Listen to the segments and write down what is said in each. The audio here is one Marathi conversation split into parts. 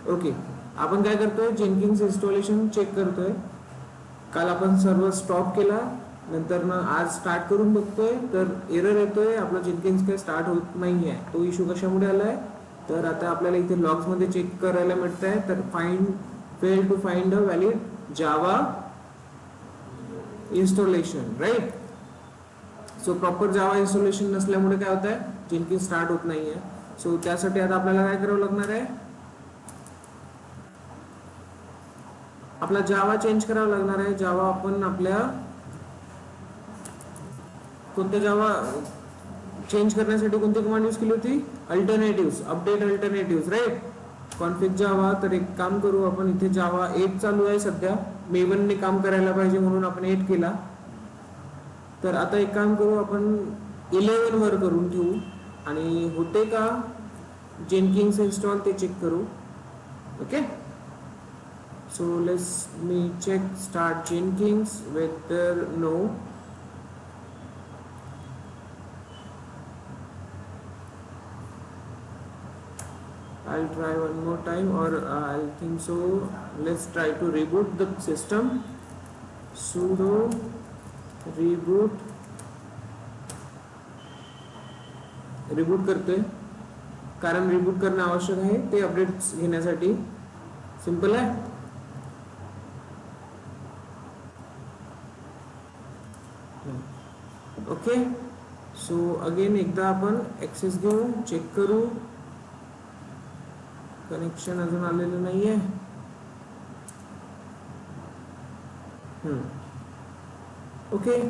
ओके, आपण काय करतोय, जेनकिन्स इन्स्टॉलेशन चेक करतोय. काल आपण सर्व स्टॉप केला, नंतर ना आज स्टार्ट करून बघतोय तर एरर येतोय, आपला जेनकिन्स काही स्टार्ट होत नाही आहे. तो इश्यू कशामुळे आलाय, तर आता आपल्याला इथे लॉग्समध्ये चेक करायला मिळत आहे, तर fail to find a valid Java installation, right. So proper Java installation नसल्यामुळे काय होत आहे, जेनकिन्स स्टार्ट होत नाही आहे. सो त्यासाठी आता आपल्याला काय करावं लागणार आहे, आपला जावा चेंज करावा लागणार आहे. जावा आपण आपल्या कोणत्या जावा चेंज करण्यासाठी कोणती कमांड यूज केली होती, alternative, update alternative, right. Config Java. तर एक काम करू आपण, इथे जावा 8 चालू आहे सध्या, मेवनने काम करायला पाहिजे म्हणून आपण 8 केला. तर आता एक काम करू आपण 11 वर करून ठेवू आणि होते का जेनकिन्स इन्स्टॉल ते चेक करू. Okay, so let's me check start Jenkins, whether no. I'll try one more time, or I'll think so. Let's try to reboot the system. Sudo reboot. Reboot करतोय, कारण रिबूट करणे आवश्यक आहे ते अपडेट्स घेण्यासाठी. सिंपल आहे. ओके, सो अगेन एकदा आपण ॲक्सेस घेऊ, चेक करू. कनेक्शन अजून आलेलं नाही आहे. ओके,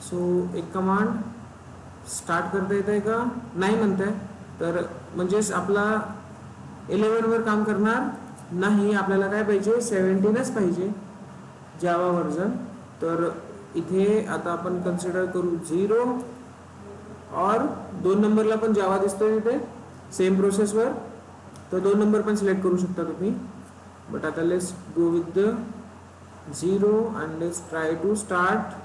सो एक कमांड स्टार्ट करता येत आहे का, नाही म्हणत आहे, तर म्हणजेच आपला 11 वर काम करणार नाही. आपल्याला काय पाहिजे, 17च पाहिजे जावा व्हर्जन. तर इथे आता आपण कन्सिडर करू 0, और 2 नंबरला पण जावा दिसतोय तिथे सेम प्रोसेसवर, तर 2 नंबर पण सिलेक्ट करू शकता तुम्ही. बट आता let's go with the 0 and let's try to start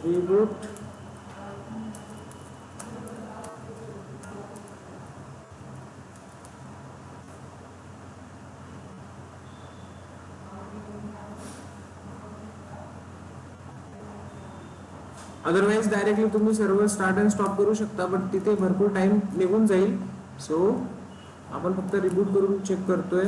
reboot. Otherwise directly तुम्ही सर्व स्टार्ट अँड स्टॉप करू शकता, बट तिथे भरपूर टाइम निघून जाईल. सो आपण फक्त रिबूट करून चेक करतोय.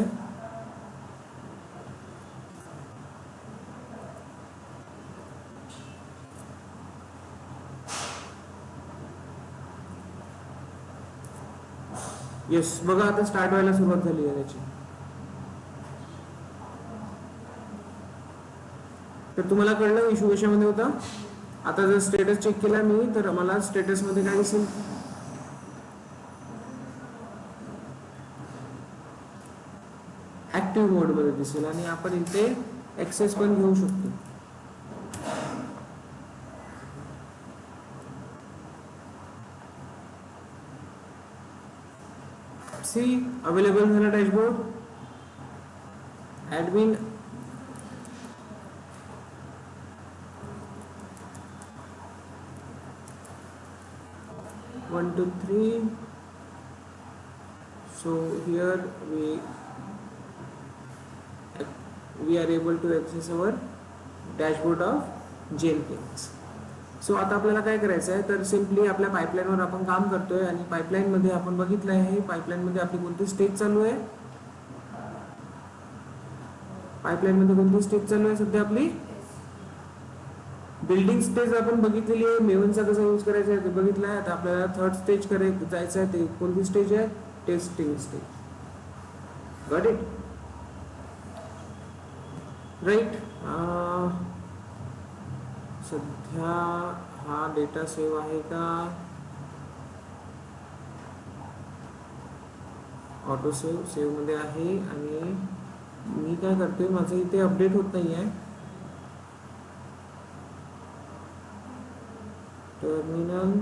येस, बघा आता स्टार्ट व्हायला सुरुवात झाली आहे त्याची. तर तुम्हाला कळलं इश्यू कशामध्ये होता. आता जर स्टेटस चेक केला मी, तर मला स्टेटसमध्ये काय दिसेल, ऍक्टिव्ह मोडमध्ये दिसेल, आणि आपण इथे ऍक्सेस पण घेऊ शकतो. सी अवेलेबल झाला dashboard. Admin 1 2 3. So here we are able to access our dashboard of Jenkins. So आता आपल्याला काय करायचं आहे, तर सिम्पली आपल्या पाईपलाईनवर आपण काम करतोय, आणि पाईपलाईनमध्ये आपण बघितलं आहे, पाईपलाईनमध्ये आपली कोणती स्टेज चालू आहे, पाईपलाईनमध्ये कोणती स्टेज चालू आहे सध्या, आपली बिल्डिंग स्टेज आपण बघितलेली आहे. मेवनचा कसा यूज करायचा आहे ते बघितलं आहे. आता आपल्याला थर्ड स्टेज जायचं आहे, ते कोणती स्टेज आहे, testing stage. Got it, right. सध्या हा डेटा सेव्ह आहे का, ऑटो सेव्ह मध्ये आहे, आणि मी काय करतोय, माझं इथे अपडेट होत नाही आहे. टर्मिनल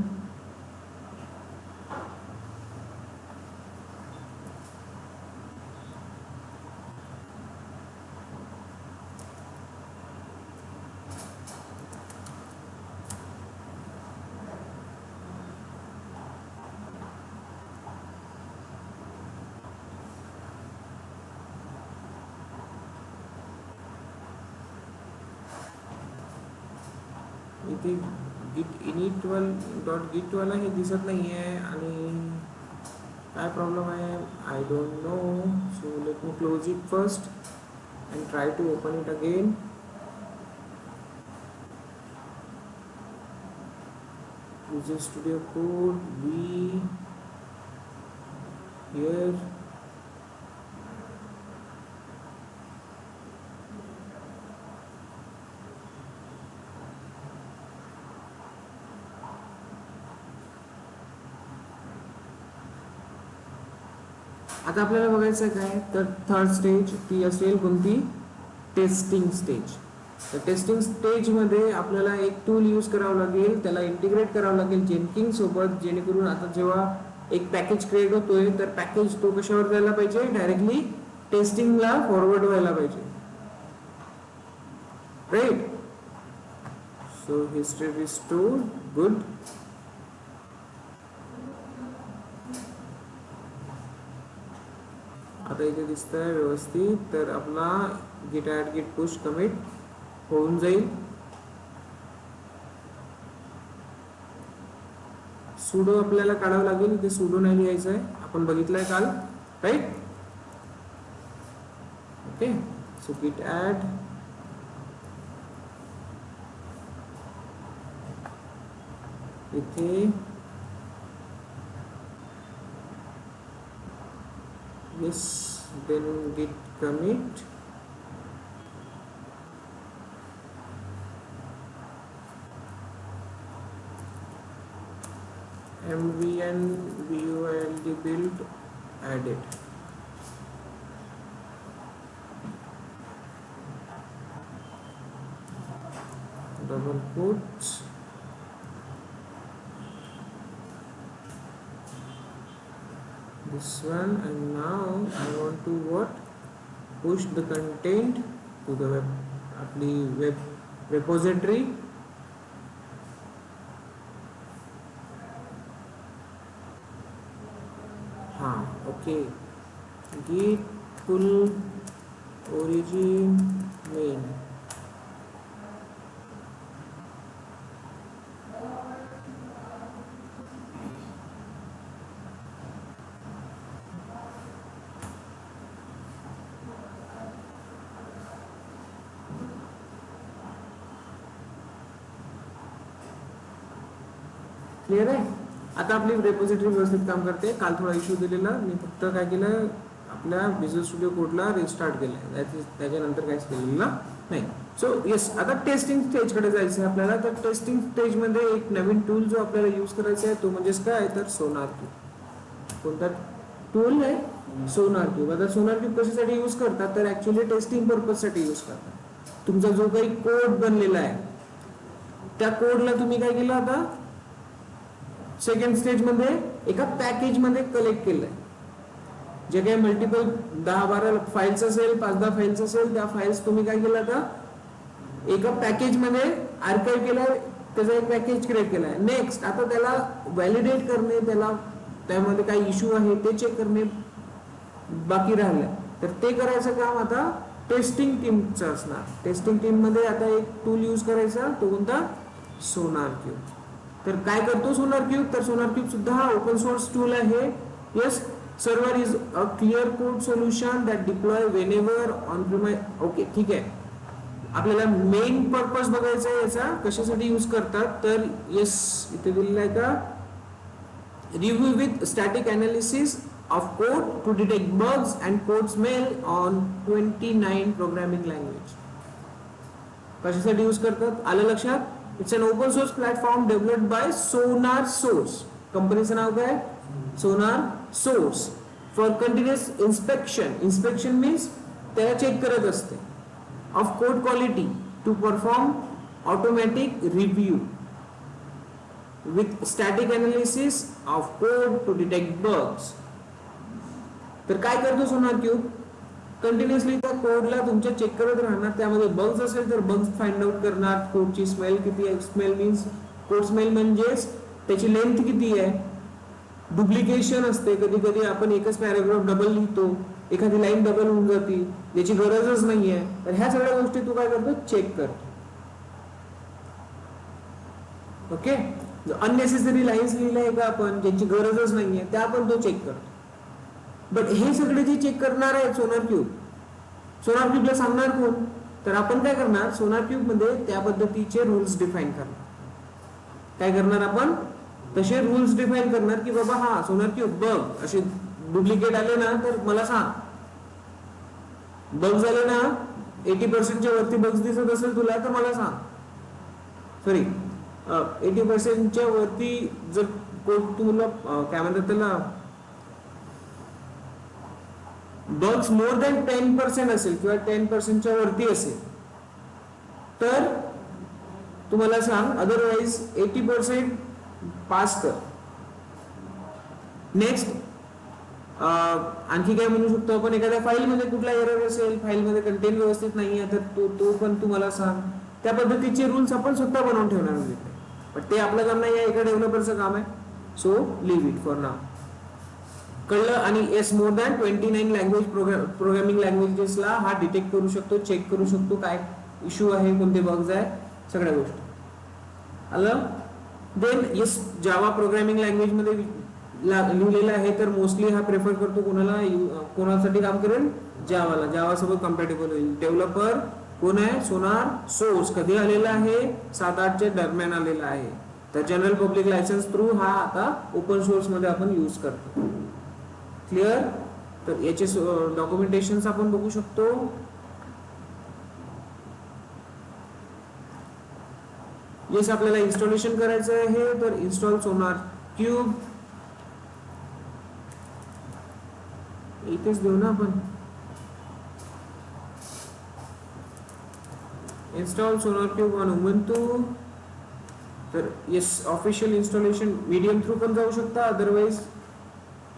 इथे git init डॉट गिट वाला हे दिसत नाही आहे आणि काय प्रॉब्लेम आहे I don't know. So let me close it first and try to open it again. Visual Studio Code V here. आता आपल्याला बघायचं काय तर थर्ड स्टेज ती असेल कोणती टेस्टिंग स्टेज. तर टेस्टिंग स्टेजमध्ये आपल्याला एक टूल यूज करावं लागेल, त्याला इंटिग्रेट करावं लागेल जेनकिंग सोबत, जेणेकरून आता जेव्हा एक पॅकेज क्रिएट होतोय तर पॅकेज तो कशावर जायला पाहिजे डायरेक्टली टेस्टिंगला फॉरवर्ड व्हायला पाहिजे. Right. So history restore good. आता इथे दिसतंय व्यवस्थित. तर आपला git add git push commit होऊन जाईल. sudo आपल्याला काढावं लागेल, इथे sudo नाही लिहायचं आहे, आपण बघितलंय काल. Right. Okay. So git add इथे yes, then git commit mvn vuld build added. Double quotes. This one, and now I want to what push the content to the web apply web repository. Okay, git pull origin main. Clear आहे. आता आपली रेपोजिटरी व्यवस्थित काम करते. काल थोडा इश्यू दिलेला, मी फक्त काय केलं आपल्या विज्युअल स्टुडिओ कोडला रिस्टार्ट केलं, त्याच्यानंतर काहीच केलेलं नाही. सो येस, आता टेस्टिंग स्टेजकडे जायचं आहे आपल्याला. तर टेस्टिंग स्टेजमध्ये एक नवीन टूल जो आपल्याला यूज करायचा आहे तो म्हणजेच काय तर सोनार क्यूब. कोणता टूल आहे? सोनार क्यूब. आता सोनार क्यूब कशासाठी यूज करतात तर ऍक्च्युअली टेस्टिंग पर्पजसाठी यूज करतात. तुमचा जो काही कोड बनलेला आहे त्या कोडला तुम्ही काय केलं आता सेकंड स्टेज मध्ये एका पॅकेज मध्ये कलेक्ट केलंय. जे काही मल्टिपल 10-12 फाइल्स असेल, 5-10 फाइल्स असेल, त्या फाइल्स तुम्ही काय केलं आता एका पॅकेज मध्ये आर्काइव्ह केलाय, त्याचा एक पॅकेज क्रिएट केलाय. नेक्स्ट आता त्याला व्हॅलिडेट करणे, त्याला त्यामध्ये काही इश्यू आहे ते चेक करणे बाकी राहिलं. तर ते करायचं काम आता टेस्टिंग टीमचं असणार. टेस्टिंग टीम मध्ये आता एक टूल यूज करायचा, तो कोणता? सोनार क्यूब. तर काय करतो सोनार क्यूब? तर सोनार क्यूब सुद्धा हा ओपन सोर्स टूल आहे. Yes, server is a clear code solution that deploy whenever on premise. Okay, ठीक आहे. आपल्याला मेन पर्पज बघायचा आहे याचा, कशासाठी यूज करतात. तर येस, इथे दिलेला आहे का, review with static analysis of code to detect bugs and code smell on 29 programming language. कशासाठी यूज करतात आलं लक्षात? It's an open source platform developed by Sonar Source. कंपनीचं नाव काय? Sonar Source. For continuous inspection. Inspection means त्याला चेक करत असते. Of code quality to perform automatic review with static analysis of code to detect bugs. तर काय करतो सोनार क्यूब? कंटिन्युअसली त्या कोडला तुमच्या चेक करत राहणार. त्यामध्ये बग्स असेल तर बग्स फाइंड आउट करणार. कोडची स्मेल किती आहे? स्मेल मीन्स कोड स्मेल म्हणजेच त्याची लेंथ किती आहे. डुप्लिकेशन असते, कधी कधी आपण एकच पॅराग्राफ डबल लिहितो, एखादी लाईन डबल होऊन जाते, याची गरजच नाहीये. तर ह्या सगळ्या गोष्टी तू काय करतो? चेक करतो. ओके. अननेसेसरी लाईन्स लिहिल्या आहे का आपण, ज्यांची गरजच नाहीये त्या पण तो चेक करतो. बट हे सगळे जे चेक करणार आहे सोनार क्यूबला सांगणार कोण, तर आपण काय करणार, सोनार क्यूब मध्ये त्या पद्धतीचे रूल्स डिफाईन करणार. काय करणार आपण, तसे रूल्स डिफाईन करणार की बाबा हा सोनार क्यूब बघ असे डुप्लिकेट आले ना तर मला सांग. बग्स आले ना 80% वरती बग्स दिसत असेल तुला तर मला सांग. सॉरी 80% वरती जर तुला काय म्हणतात त्याला बग्स मोर दॅन 10% असेल किंवा 10% वरती असेल तर तुम्हाला सांग, अदरवाइज 80% पास कर. नेक्स्ट आणखी काय म्हणू शकतो आपण, एखाद्या फाईलमध्ये कुठला एरर असेल, फाईलमध्ये कंटेंट व्यवस्थित नाहीये तर तो पण तुम्हाला सांग. त्या पद्धतीचे रूल्स आपण स्वतः बनवून ठेवणार आहोत. पण ते आपलं काम नाही आहे, एका डेव्हलपरचं काम आहे. So leave it for now. कळलं. आणि yes, more than 29 language programming लँग्वेजेसला हा डिटेक्ट करू शकतो, चेक करू शकतो काय इश्यू आहे, कोणते बग्स आहे, सगळ्या गोष्टी. आलं. Then yes, Java programming language मध्ये लिहिलेला आहे तर मोस्टली हा प्रेफर करतो कोणासाठी काम करेल, जावा सोबत कम्पॅटेबल होईल. डेव्हलपर कोण आहे, सोनार सोर्स कधी आलेला आहे, 7-8 दरम्यान आलेला आहे. तर जनरल पब्लिक लायसन्स थ्रू हा आता ओपन सोर्स मध्ये आपण यूज करतो. क्लिअर. तर याचे डॉक्युमेंटेशन आपण बघू शकतो. येस, आपल्याला इन्स्टॉलेशन करायचं आहे तर इन्स्टॉल सोनार क्यूब इथेच देऊ ना आपण. Install SonarQube on Ubuntu. तर yes, official installation medium through पण जाऊ शकता, otherwise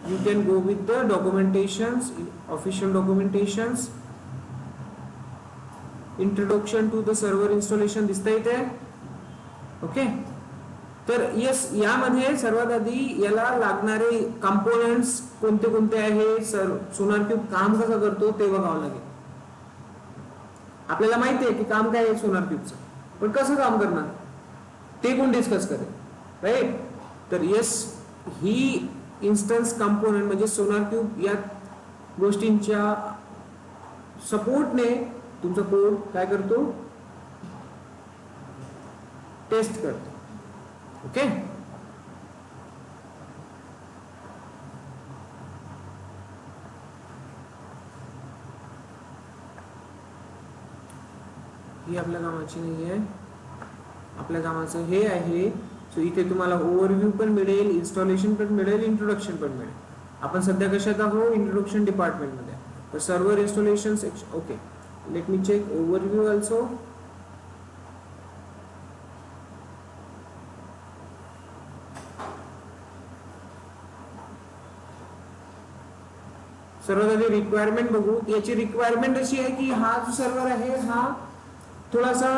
you can go with the documentations, official documentations. Introduction to the server installation दिसतं इथे. ओके. तर येस, यामध्ये सर्वात आधी याला लागणारे कंपोनेंट्स कोणते कोणते आहे, सोनार क्यूब काम कसं करतो ते बघावं लागेल. आपल्याला माहिती आहे की काम काय आहे सोनार क्यूबचं, पण कसं काम करणार ते कोण डिस्कस करेल, राईट. तर येस, ही इन्स्टन्स कंपोनेंट म्हणजे सोनार क्यूब या गोष्टींच्या सपोर्टने तुमचा कोड काय करतो, टेस्ट करतो. ओके. ही आपल्या कामाची नाही आहे, आपल्या कामाचं हे आहे. सो इथे तुम्हाला ओव्हरव्ह्यू पण मिळेल, इन्स्टॉलेशन पण मिळेल, इंट्रोडक्शन पण मिळेल. आपण सध्या कशात आहोत, इंट्रोडक्शन डिपार्टमेंट मध्ये. तर server installation section. Okay, let me check overview also. सर्वात आधी रिक्वायरमेंट बघू. याची रिक्वायरमेंट अशी आहे की हा जो सर्व्हर आहे हा थोडासा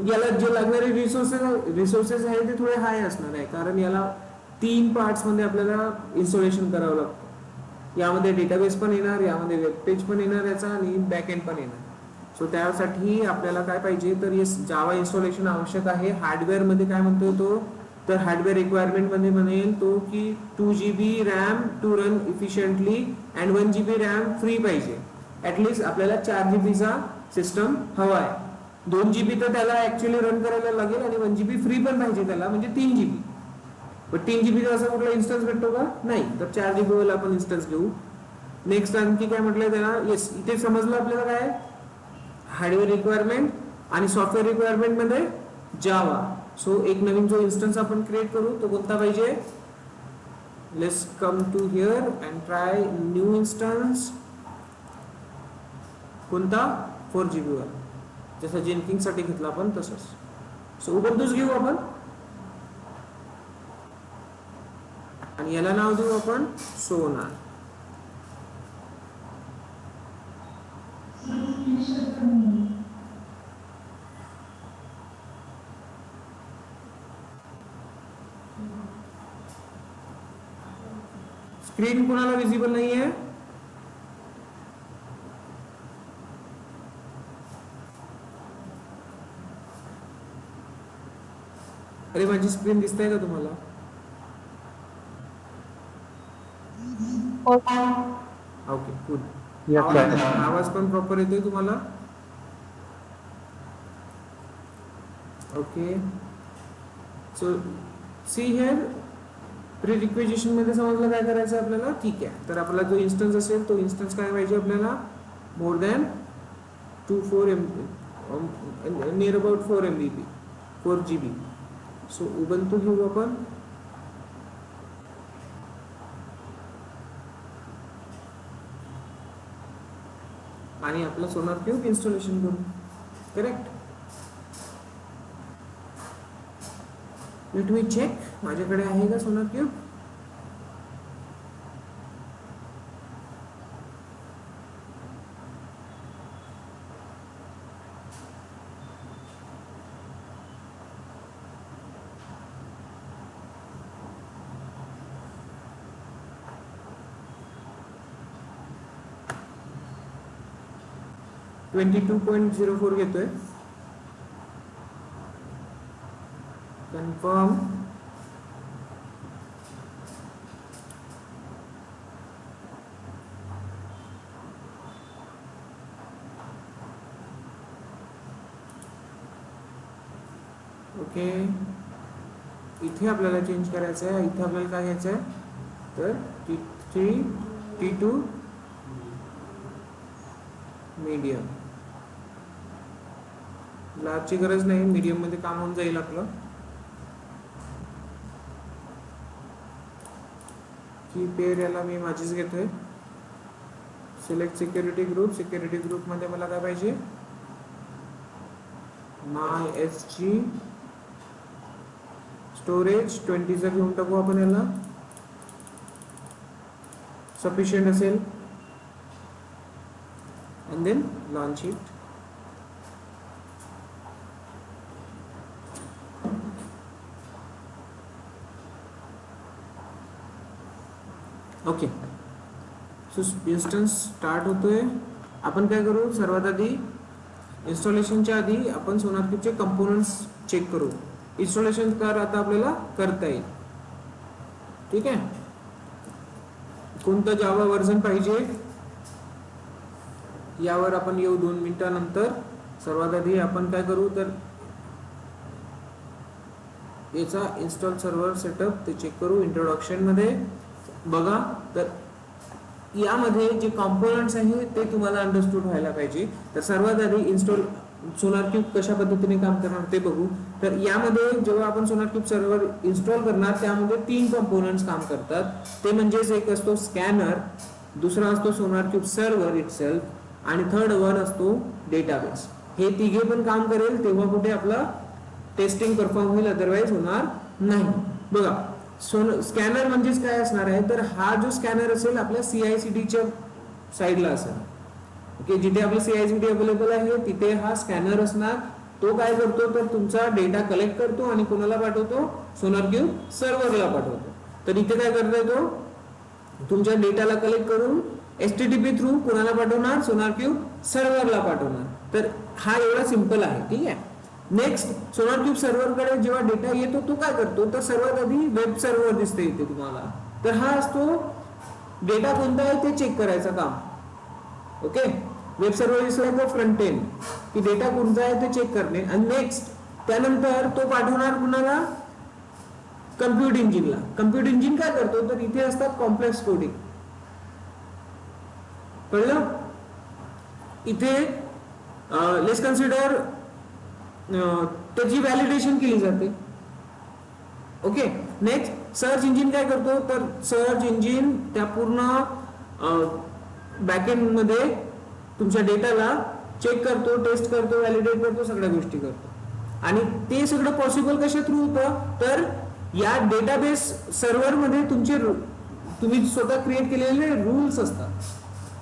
याला जे लागणारे रिसोर्सेस आहे ते थोडे हाय असणार आहे, कारण याला 3 पार्ट्स मध्ये आपल्याला इन्स्टॉलेशन करावं लागतं. यामध्ये डेटाबेस पण येणार, यामध्ये वेब पेज पण येणार याचा, आणि बॅकएंड पण येणार. सो त्यासाठी आपल्याला काय पाहिजे, तर येस, जावा इन्स्टॉलेशन आवश्यक आहे. हार्डवेअर मध्ये काय म्हणतोय तो, तर हार्डवेअर रिक्वायरमेंट मध्ये म्हणेल तो की 2 GB RAM to run efficiently and 1 GB RAM free पाहिजे. ऍटलीस्ट आपल्याला 4 GB चा सिस्टम हवा आहे. 2 GB तर त्याला ऍक्च्युअली रन करायला लागेल आणि 1 GB फ्री पण पाहिजे त्याला, म्हणजे 3 GB. पण 3 GB चा असा कुठला इन्स्टन्स भेटतो का, नाही. तर 4 GB वाला आपण इन्स्टन्स घेऊ. नेक्स्ट आणखी काय म्हटलंय त्याला, येस, इथे समजलं आपल्याला काय हार्डवेअर रिक्वायरमेंट आणि सॉफ्टवेअर रिक्वायरमेंट मध्ये जावा. सो एक नवीन जो इन्स्टन्स आपण क्रिएट करू तो कोणता पाहिजे, let's come to here and try new instance. कोणता, 4 GB वाला, जसं जेनकिंग साठी घेतला आपण तसंच. सो उबंटूच घेऊ आपण आणि याला नाव देऊ आपण सोनार. स्क्रीन कुणाला विजिबल नाहीये, अरे माझी स्क्रीन दिसते का तुम्हाला? Okay good. आवाज पण प्रॉपर येतोय तुम्हाला? Okay. So see here, pre requisition मध्ये समजलं काय करायचं आपल्याला? ठीक आहे. तर आपला जो इन्स्टन्स असेल तो इन्स्टन्स काय पाहिजे आपल्याला? More than 24 MB, near about 4 MB, 4 GB. So Ubuntu घेऊ आपण. आणि आपलं सोनार क्यूब इन्स्टॉलेशन करू. करेक्ट. लेट मी चेक, माझ्याकडे आहे का सोनार क्यूब? $22.04 घेतोय. कन्फर्म. ओके. इथे आपल्याला चेंज करायचं आहे. इथे आपल्याला काय घ्यायचं आहे? तर T3 T2 मीडियम. लार्जची गरज नाही, मीडियम मध्ये काम होऊन जाईल आपलं. की पेअर याला मी माझीच घेतोय. Select security group. Security group मध्ये मला काय पाहिजे? MySG स्टोरेज 20 चा घेऊन टाकू आपण याला. सफिशियंट असेल. and then launch it. Okay. So instance start होतोय. आपण काय करू? सर्वात आधी इन्स्टॉलेशनच्या आधी आपण सोनार क्यूबचे कंपोनंट्स चेक करू. इन्स्टॉलेशन आता आपल्याला करता येईल. ठीक आहे. कोणतं जावा व्हर्जन पाहिजे यावर आपण येऊ 2 मिनिटांनंतर. सर्वात आधी आपण काय करू? तर याचा इन्स्टॉल सर्व्हर सेटअप ते चेक करू. इंट्रोडक्शन मध्ये बघा, तर यामध्ये जे कॉम्पोनंट्स आहे ते तुम्हाला अंडरस्टूड व्हायला पाहिजे. तर सर्वात आधी इन्स्टॉल सोनार क्यूब कशा पद्धतीने काम करणार ते बघू. तर यामध्ये जेव्हा आपण सोनार क्यूब सर्व्हर इन्स्टॉल करणार त्यामध्ये 3 कॉम्पोनंट्स काम करतात. ते म्हणजेच एक असतो स्कॅनर, दुसरा असतो सोनार क्यूब सर्व्हर इटसेल्फ आणि थर्ड वन असतो डेटाबेस. हे तिघे पण काम करेल तेव्हा कुठे आपला टेस्टिंग परफॉर्म होईल, अदरवाइज होणार नाही. बघा, स्कॅनर म्हणजेच काय असणार आहे? तर हा जो स्कॅनर असेल आपल्या CI/CD-च्या साईडला असेल. ओके. जिथे आपलं CI/CD अवेलेबल आहे तिथे हा स्कॅनर असणार. तो काय करतो? तर तुमचा डेटा कलेक्ट करतो आणि कोणाला पाठवतो? सोनार क्यूब सर्व्हरला पाठवतो. तर इथे काय करतोय तो? तुमच्या डेटाला कलेक्ट करून HTTP थ्रू कोणाला पाठवणार? सोनार क्यूब सर्व्हरला पाठवणार. तर हा एवढा सिंपल आहे. ठीक आहे. नेक्स्ट, सोनार क्यूब सर्व्हर कडे जेव्हा डेटा येतो तो काय करतो? तर सर्वात आधी वेब सर्व्हर दिसते इथे तुम्हाला. तर हा असतो डेटा कोणता आहे ते चेक करायचं काम. Okay. Web server is like a front end, की डेटा कोणता आहे ते चेक करणे. आणि नेक्स्ट त्यानंतर तो पाठवणार कुणाला? कम्प्युट इंजिनला. कम्प्युट इंजिन काय करतो? तर इथे असतात कॉम्प्लेक्स कोडिंग. कळलं? इथे लेट्स कन्सिडर त्याची व्हॅलिडेशन केली जाते. ओके. नेक्स्ट, सर्च इंजिन काय करतो? तर सर्च इंजिन त्या पूर्ण बॅकएंड मध्ये तुमच्या डेटाला चेक करतो, टेस्ट करतो, व्हॅलिडेट करतो, सगळ्या गोष्टी करतो. आणि ते सगळं पॉसिबल कशा थ्रू होतं? तर या डेटाबेस सर्व्हर मध्ये तुम्ही स्वतः क्रिएट केलेले रूल्स असतात,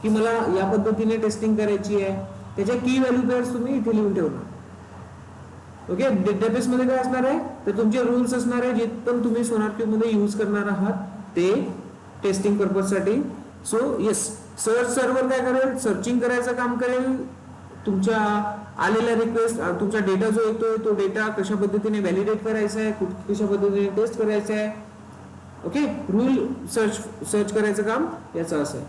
की मला या पद्धतीने टेस्टिंग करायची आहे. त्याच्या की व्हॅल्यू पेअर्स तुम्ही इथे लिहून ठेवणार. ओके. डेटाबेस मध्ये काय असणार आहे? तर तुमचे रूल्स असणार आहे जे पण तुम्ही सोनार क्यूब मध्ये यूज करणार आहात ते टेस्टिंग पर्पज साठी. सो येस, सर्च सर्व्हर काय करेल? सर्चिंग करायचं काम करेल. तुमच्या आलेला रिक्वेस्ट, तुमचा डेटा जो येतोय तो डेटा कशा पद्धतीने व्हॅलिडेट करायचा आहे, कशा पद्धतीने टेस्ट करायचा आहे. ओके, रूल सर्च करायचं काम याचं असं आहे.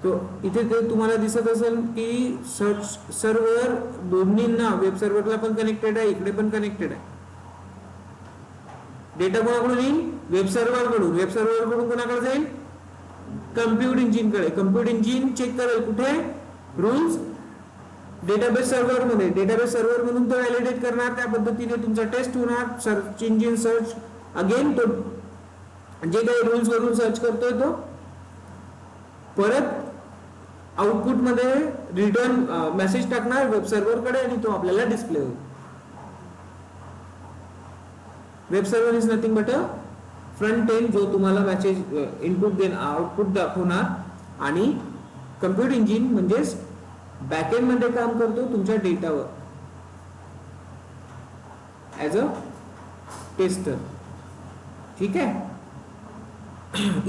तो इथे ते तुम्हाला दिसत असेल की सर्च सर्व्हर दोन्हींना, वेब सर्व्हरला पण कनेक्टेड आहे, इकडे पण कनेक्टेड आहे. डेटा कोणाकडून येईल? वेब सर्व्हर कडून. वेब सर्व्हर कडून कोणाकडे जाईल? कम्प्युट इंजिन कडे. कम्प्युट इंजिन चेक करेल कुठे? रूल्स डेटाबेस सर्व्हर मध्ये. डेटाबेस सर्व्हर मधून तो व्हॅलिडेट करणार, त्या पद्धतीने तुमचा टेस्ट होणार. सर्च इंजिन सर्च अगेन तो जे काही रूल्स वरून सर्च करतोय तो परत आउटपुट मध्ये रिटर्न मेसेज टाकणार वेब सर्व्हर कडे आणि तो आपल्याला डिस्प्ले होईल. Web server is nothing but a front end जो तुम्हाला मेसेज इनपुट आउटपुट दाखवणार आणि कम्प्युट इंजिन म्हणजेच बॅकएंड मध्ये काम करतो तुमच्या डेटावर ऍज अ टेस्टर. ठीक आहे,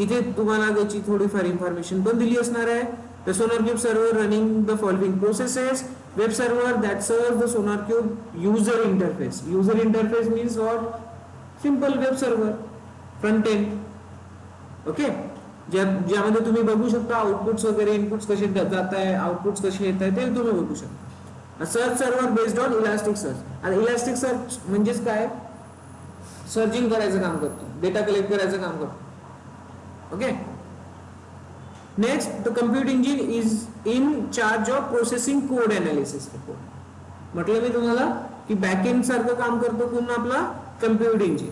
इथे तुम्हाला त्याची थोडीफार इन्फॉर्मेशन पण दिली असणार आहे. The SonarCube server running the following processes. Web server that serve the SonarCube user interface. User interface means what? Simple web server front end. Okay, ज्यामध्ये तुम्ही बघू शकता आउटपुट्स वगैरे, इनपुट्स कसे जात आहे, आउटपुट्स कसे येत आहे ते तुम्ही बघू शकता. Search server based on elastic search. आणि इलास्टिक सर्च म्हणजेच काय? सर्चिंग करायचं काम करतो, डेटा कलेक्ट करायचं काम करतो. Okay, next the compute engine is in charge of processing code analysis report. म्हटलं मी तुम्हाला की बॅकएंड सारखं काम करतो कोण? आपला कम्प्युट इंजिन.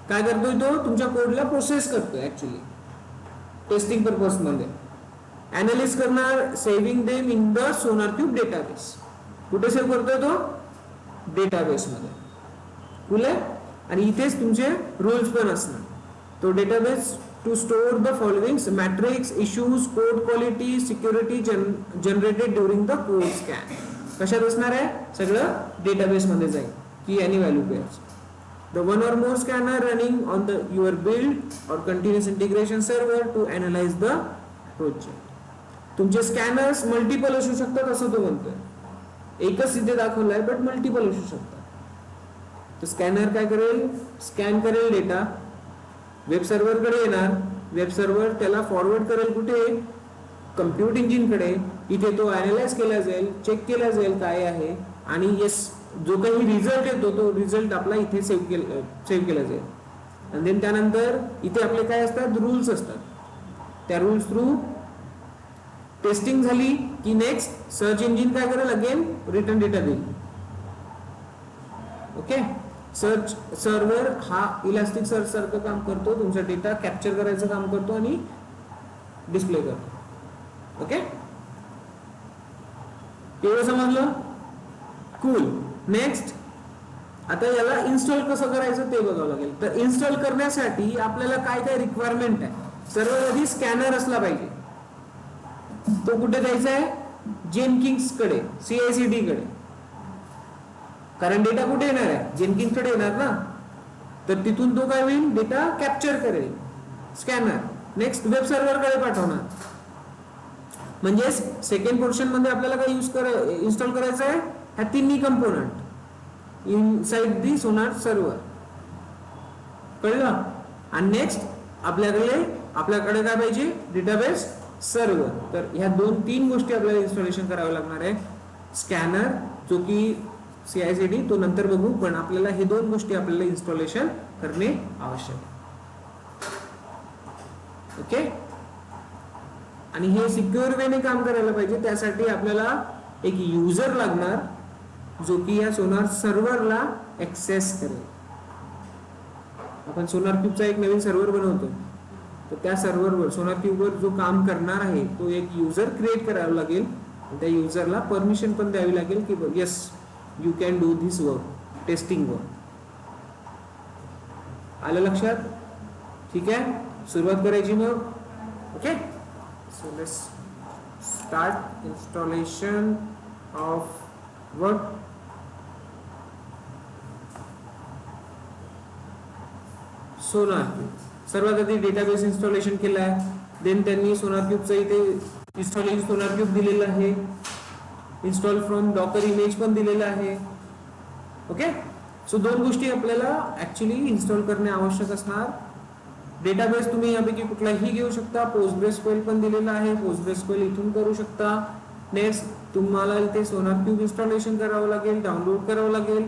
काय करतोय तो? तुमच्या कोडला प्रोसेस करतोय ऍक्च्युअली टेस्टिंग पर्पज मध्ये. अनालिस करणार, saving them in the SonarCube database. कुठे सेव्ह करतोय तो? डेटाबेस मध्ये. कुठे? आणि इथेच तुमचे रूल्स पण असणार. तो database to store the following matrix, issues, code quality, security generated during the code scan. कशात असणार आहे? सगळं डेटाबेस मध्ये जाईल. की आणि value pairs. The one or more scanner running on your build or continuous integration server to analyze the project. तुमचे स्कॅनर्स मल्टिपल असू शकतात असं तो म्हणतोय. एकच इथे दाखवलाय बट मल्टिपल असू शकतात. तर स्कॅनर काय करेल? स्कॅन करेल डेटा, वेब सर्व्हर कडे येणार, वेब सर्व्हर त्याला फॉरवर्ड करेल कुठे? कम्प्युट इंजिन कडे. इथे तो अनालाइज केला जाईल, चेक केला जाईल काय आहे, आणि येस जो काही रिझल्ट येतो तो रिझल्ट आपला इथे सेव्ह केला जाईल. आणि देन त्यानंतर इथे आपले काय असतात? रूल्स असतात. त्या रूल्स थ्रू टेस्टिंग झाली की नेक्स्ट सर्च इंजिन काय करेल? अगेन रिटर्न डेटा देईल. ओके, सर्च सर्व्हर हा इलास्टिक सर्च सारखं काम करतो, तुमचा डेटा कॅप्चर करायचं काम करतो आणि डिस्प्ले करतो. ओके, एवढं समजलं? कूल. नेक्स्ट, आता याला इन्स्टॉल कसं करायचं ते बघावं लागेल. तर इन्स्टॉल करण्यासाठी आपल्याला काय काय रिक्वायरमेंट आहे? सर्वात आधी स्कॅनर असला पाहिजे. तो कुठे द्यायचा आहे? जेनकिन्स कडे, CI/CD कडे. कारण डेटा कुठे येणार आहे? जेनकिन्स कडे येणार ना. तर तिथून तो काय होईल? डेटा कॅप्चर करेल स्कॅनर. नेक्स्ट वेब सर्व्हर कडे पाठवणार. म्हणजे सेकंड पोर्शन मध्ये आपल्याला काय इन्स्टॉल करायचं आहे? ह्या तिन्ही component inside the Sonar server. कळलं? आणि नेक्स्ट आपल्याकडे काय पाहिजे? Database server. तर ह्या 2-3 गोष्टी आपल्याला इन्स्टॉलेशन करावं लागणार आहे. स्कॅनर जो की CI/CD तो नंतर बघू, पण आपल्याला हे 2 गोष्टी आपल्याला इन्स्टॉलेशन करणे आवश्यक आहे. ओके, आणि हे सिक्युअर वेने काम करायला पाहिजे. त्यासाठी आपल्याला एक युजर लागणार जो की या सोनार सर्व्हरला ऍक्सेस करेल. आपण SonarCubeचा एक नवीन सर्व्हर बनवतो, तर त्या सर्व्हरवर SonarCubeवर जो काम करणार आहे तो एक युजर क्रिएट करावा लागेल. त्या युजरला परमिशन पण द्यावी लागेल की yes you can do this work, testing work. आलं लक्षात? ठीक आहे, सुरुवात करायची मग. Okay, so let's start installation of work. SonarCube सर्वात आधी डेटाबेस इन्स्टॉलेशन केलं आहे. देन त्यांनी SonarCubeचं इथे इन्स्टॉलेशन SonarCube दिलेलं आहे. इन्स्टॉल फ्रॉम डॉकर इमेज पण दिलेलं आहे. ओके, सो दोन गोष्टी आपल्याला ऍक्च्युली इन्स्टॉल करणे आवश्यक असणार. डेटाबेस तुम्ही यापैकी कुठलाही घेऊ शकता. पोस्टग्रेसक्यूएल पण दिलेला आहे, पोस्टग्रेसक्यूएल इथून करू शकता. नेक्स्ट तुम्हाला इथे सोनारक्यूब इन्स्टॉलेशन करावं लागेल, डाउनलोड करावं लागेल,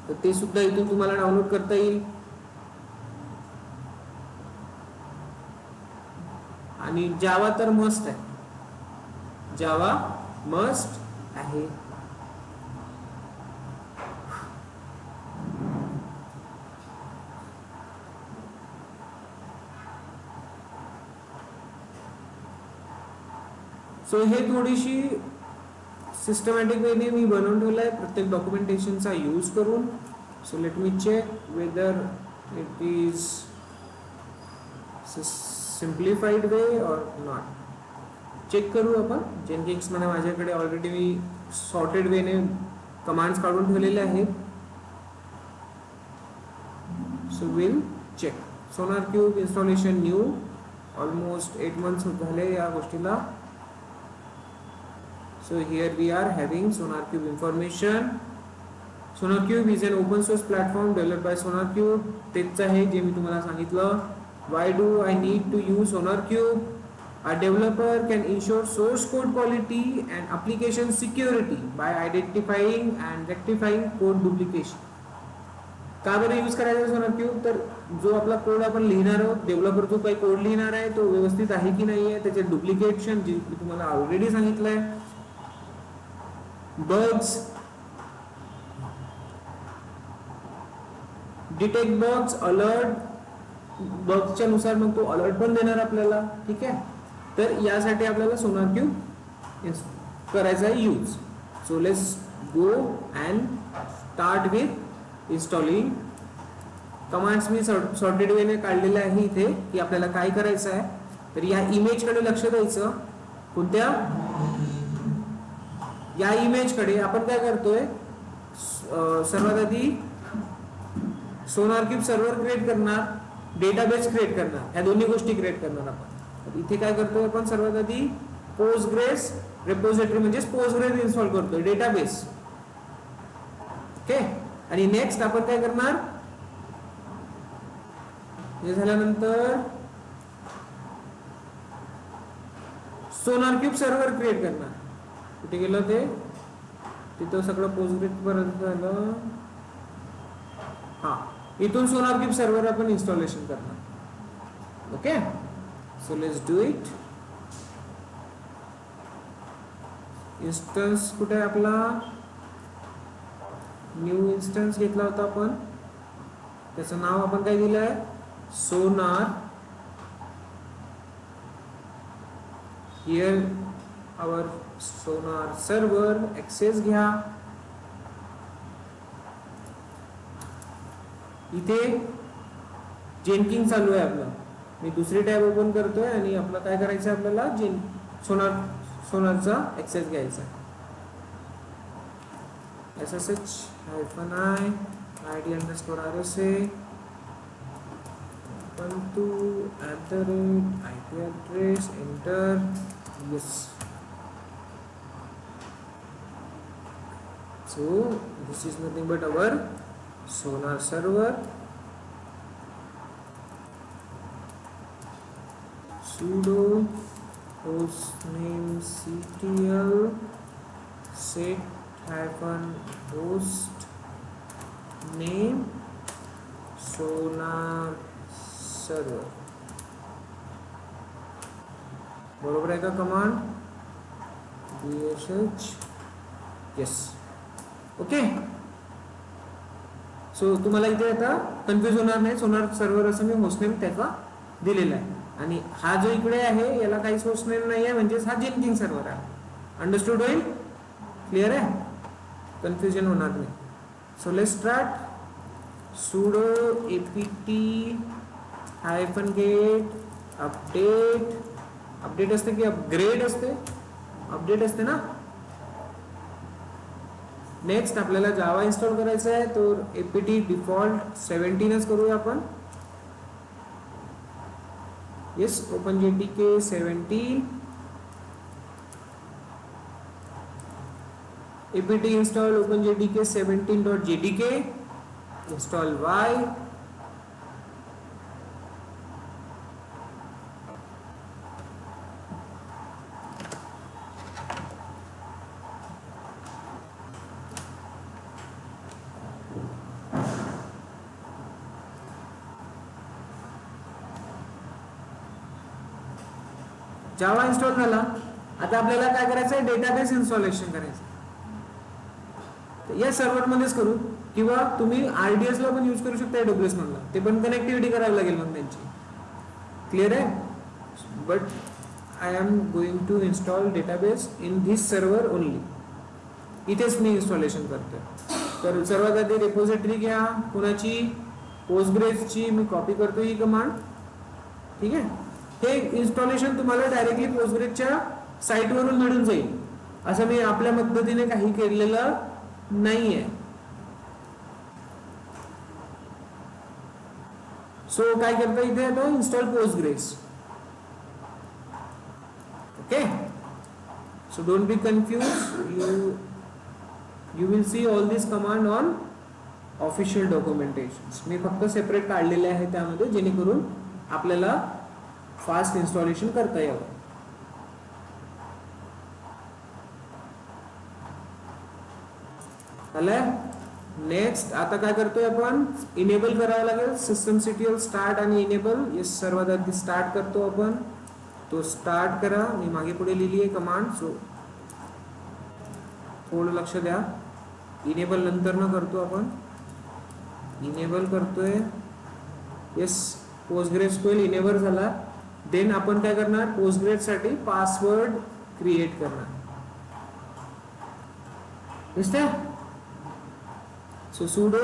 तर ते सुद्धा इथून तुम्हाला डाउनलोड करता येईल. आणि जावा तर मस्ट आहे, जावा मस्ट आहे. सो हे थोडीशी सिस्टमॅटिक वेने मी बनवून ठेवलं आहे प्रत्येक डॉक्युमेंटेशनचा यूज करून. So let me check whether it is simplified way और नॉट. चेक करू आपण. जेनकिंग्स मध्ये माझ्याकडे ऑलरेडी मी सॉर्टेड वेने कमांड्स काढून ठेवलेले आहेत. So will check. SonarQube installation new, almost 8 months झाले या गोष्टीला. So here we are having SonarCube information. SonarCube is an open source platform developed by SonarCube. तेच आहे जे मी तुम्हाला सांगितलं. Why do I need to use SonarCube? A developer can ensure source code quality and application security by identifying and rectifying code duplication. का बरं यूज करायचं SonarCube? तर जो आपला कोड आपण लिहिणार आहोत, डेव्हलपर जो काही कोड लिहिणार आहे तो व्यवस्थित आहे की नाही आहे, त्याचे डुप्लिकेशन जे मी तुम्हाला ऑलरेडी सांगितलंय, बग्स, डिटेक्ट बग्स, अलर्ट, बग्सच्या नुसार मग तो अलर्ट पण देणार आपल्याला. ठीक आहे, तर यासाठी आपल्याला SonarCube करायचा आहे use. So let's go and start with installing. Commands मी सॉर्टेड वेने काढलेले आहे इथे की आपल्याला काय करायचं आहे. तर या इमेज कडे लक्ष द्यायचं. कोणत्या? या इमेज कडे. आपण काय करतोय, सर्वात आधी सोनारक्यूब सर्व्हर क्रिएट करणार, डेटाबेस क्रिएट करणार, या दोन्ही गोष्टी क्रिएट करणार आपण. इथे काय करतोय आपण, सर्वात आधी पोस्टग्रेस रेपोजिटरी म्हणजे पोस्टग्रेस इन्स्टॉल करतोय, डेटाबेस. ओके, आणि नेक्स्ट आपण काय करणार, हे झाल्यानंतर सोनारक्यूब सर्व्हर क्रिएट करणार. कुठे गेलं ते, तिथं सगळं पोस्टग्रेस पर्यंत झालं. हा, इथून सोनारक्यूब सर्व्हर आपण इन्स्टॉलेशन करणार. Okay, so let's do it. Instance कुठे आहे आपला, न्यू इन्स्टन्स घेतला होता आपण, त्याचं नाव आपण काय दिलं आहे, Sonar. Here our Sonar server, access घ्या. इथे जेनकिंग चालू आहे आपलं. मी दुसरी टॅब ओपन करतोय आणि आपलं काय करायचं, आपल्याला सोनारचा ऍक्सेस घ्यायचा. SSH-i ID_RSA Ubuntu @IP address, enter. Yes. So this is nothing but our Sonar server. Sudo hostname ctl set-host name Sonar server. बरोबर आहे का command, bsh. Yes. Okay, so तुम्हाला इथे आता कन्फ्युज होणार नाही. सोनार सर्व्हर असं मी होस्टनेम त्याचा दिलेला आहे, आणि हा जो इकडे आहे याला काहीच होस्टनेम नाही आहे, म्हणजेच हा जेनकिंग सर्व्हर आहे. अंडरस्टूड होईल, क्लिअर आहे, कन्फ्युजन होणार नाही. So let's start. sudo apt-get update असते की अपग्रेड असते, अपडेट असते ना. नेक्स्ट आपल्याला जावा इन्स्टॉल करायचा आहे, तो apt डिफॉल्ट 17च करूया आपण. Yes, OpenJDK 17. apt install openjdk 17.jdk, install y, जावा इन्स्टॉल झाला. आता आपल्याला काय करायचं आहे, डेटाबेस इन्स्टॉलेशन करायचं. या सर्व्हर मध्येच करू किंवा तुम्ही RDS ला पण यूज करू शकता, AWS मधला, ते पण कनेक्टिव्हिटी करावी लागेल मग त्यांची. क्लिअर आहे. But I am going to install database in this server only. इथेच मी इन्स्टॉलेशन करतोय. तर सर्वात आधी रिपोजिटरी घ्या. कोणाची? पोस्टग्रेसची. मी कॉपी करतो ही कमांड. ठीक आहे. हे इन्स्टॉलेशन तुम्हाला डायरेक्टली पोस्टग्रेसच्या साईटवरून मिळून जाईल. असं मी आपल्या पद्धतीने काही केलेलं नाहीये. सो काय करता इथे आता install Postgres. Okay. So don't be confuse. You will see all this command on official documentation. मी फक्त सेपरेट काढलेले आहे त्यामध्ये, जेणेकरून आपल्याला फास्ट इन्स्टॉलेशन करता यावं. नेक्स्ट आता काय करतोय आपण, इनेबल करावं लागेल. systemctl स्टार्ट आणि इनेबल. येस, सर्वात आधी स्टार्ट करतो आपण. तो स्टार्ट करा. मी मागे पुढे लिहिली आहे कमांड, सो थोडं लक्ष द्या. इनेबल नंतर न करतो आपण. इनेबल करतोय. येस, पोस्टग्रेसक्यूएल इनेबल झाला. देन आपण काय करणार, पोस्टग्रेस साठी पासवर्ड क्रिएट करणार. दिसतंय. So sudo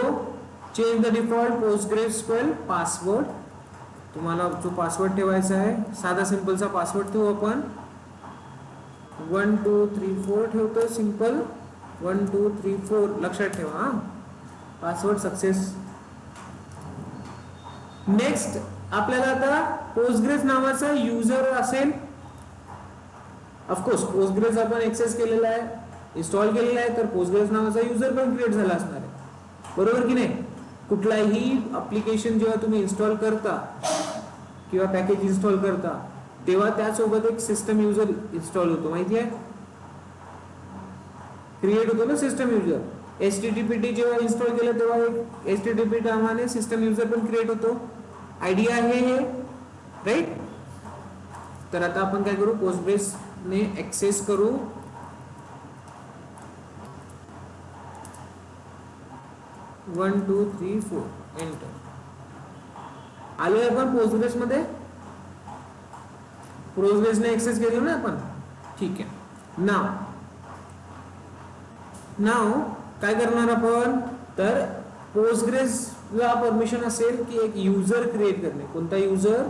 change the default PostgreSQL password. तुम्हाला जो पासवर्ड ठेवायचा आहे, साधा सिंपलचा पासवर्ड ठेवू आपण. 1 2 3 4 ठेवतो. सिंपल 1 2 3 4 लक्षात ठेवा. हा पासवर्ड सक्सेस. नेक्स्ट आपल्याला आता पोस्टग्रेस नावाचा युजर असेल. ऑफकोर्स पोस्टग्रेस आपण एक्सेस केलेला आहे, इन्स्टॉल केलेला आहे, तर पोस्टग्रेस नावाचा युजर पण क्रिएट झाला असणार आहे. बरोबर की नाही. कुठलाही ऍप्लिकेशन जेव्हा तुम्ही इन्स्टॉल करता किंवा पॅकेज इन्स्टॉल करता, तेव्हा त्यासोबत एक सिस्टम युजर इन्स्टॉल होतो. माहिती आहे, क्रिएट होतो ना सिस्टम युजर. HTTPT जेव्हा इन्स्टॉल केलं तेव्हा एक HTTP नावाने सिस्टम युजर पण क्रिएट होतो. आयडिया आहे हे, राईट. तर आता आपण काय करू, पोस्टग्रेस ने एक्सेस करू. One two three four enter. आलोय आपण पोस्टग्रेस मध्ये. पोस्टग्रेस ने एक्सेस केलं ना आपण. ठीक आहे. नाव काय करणार आपण, तर पोस्टग्रेस ला परमिशन असेल की एक युजर क्रिएट करणे. कोणता युजर?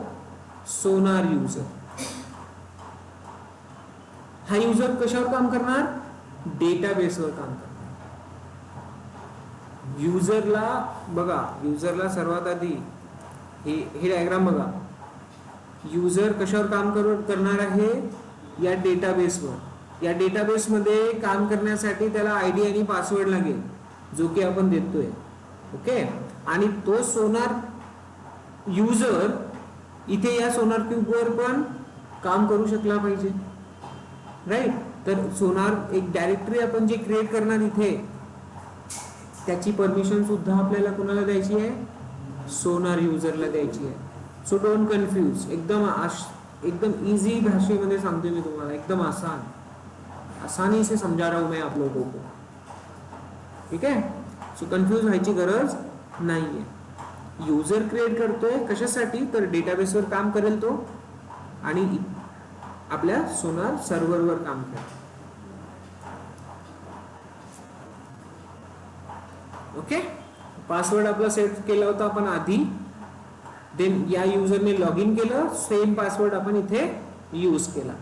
सोनार युजर. हा युजर कशावर काम करणार? डेटाबेसवर काम करणार. युजरला बघा, युजरला सर्वात आधी हे डायग्राम बघा. युजर कशावर काम करणार आहे? या डेटाबेसवर. या डेटाबेस मध्ये काम करण्यासाठी त्याला आयडी आणि पासवर्ड लागेल, जो की आपण देतोय. ओके. आणि तो सोनार युजर इथे या सोनार क्यूब वर पण काम करू शकला पाहिजे, राईट. तर सोनार एक डायरेक्टरी आपण जे क्रिएट करणार इथे, त्याची परमिशन सुद्धा आपल्याला कोणाला द्यायची आहे? सोनार युजरला द्यायची आहे. So don't confuse. एकदम इजी भाषेमध्ये सांगतोय मी तुम्हाला, एकदम आसानी से समझा रहा हूं मैं आप लोगों को. ठीक है. सो कन्फ्यूज व्हायची गरज नाहीये. युजर क्रिएट करतोय कशासाठी, तर डेटाबेसवर काम करेल तो आणि आपल्या सोनार सर्व्हरवर काम करेल. ओके. पासवर्ड आपला सेट केला होता आपण आधी. देन या युजरने लॉग इन केलं, सेम पासवर्ड आपण इथे यूज केला.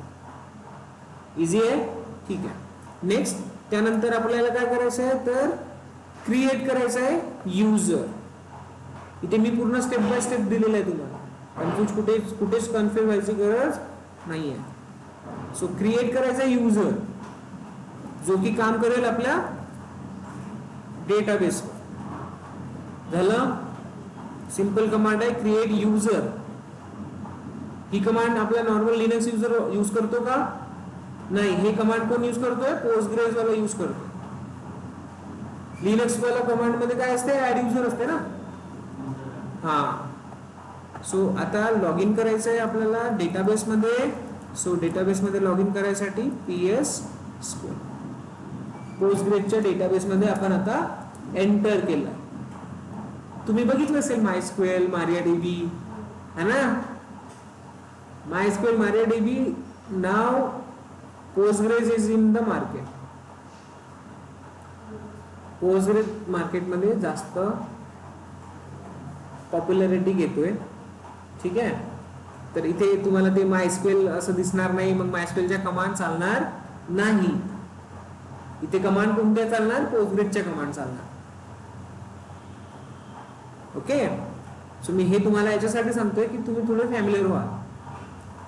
इझी आहे. ठीक आहे. नेक्स्ट त्यानंतर आपल्याला काय करायचं आहे, तर क्रिएट करायचं आहे युजर. इथे मी पूर्ण स्टेप बाय स्टेप दिलेलं आहे तुम्हाला. कन्फ्यूज कुठेच कन्फ्यूज व्हायची गरज नाहीये. सो क्रिएट करायचा युजर. जो की काम करेल आपल्या डेटाबेसवर. झालं. सिंपल कमांड आहे क्रिएट युजर. ही कमांड आपला नॉर्मल लिनक्स युजर यूज करतो का? नाही. हे कमांड कोण यूज करतोय? पोस्टग्रेस वाला यूज करतोय. लिनक्स वाला कमांड मध्ये काय असते? ऍड युजर असते ना. हा. सो आता लॉग इन करायचं आहे आपल्याला डेटाबेस मध्ये. सो डेटाबेस मध्ये लॉग इन करायसाठी PS पोस्टग्रेसच्या डेटाबेस मध्ये आपण आता एंटर केलं. तुम्ही बघितलं असेल MySQL, MariaDB है ना. MySQL, MariaDB. Now Postgres is in the market. Postgres मार्केटमध्ये जास्त पॉप्युलॅरिटी घेतोय. ठीक आहे. तर इथे तुम्हाला ते MySQL असं दिसणार नाही. मग MySQLच्या कमांड चालणार नाही. इथे कमांड कोणत्या चालणार? पोस्टग्रेसच्या कमांड चालणार. ओके. सो मी हे तुम्हाला याच्यासाठी सांगतोय की तुम्ही थोडे फॅमिलियर व्हा.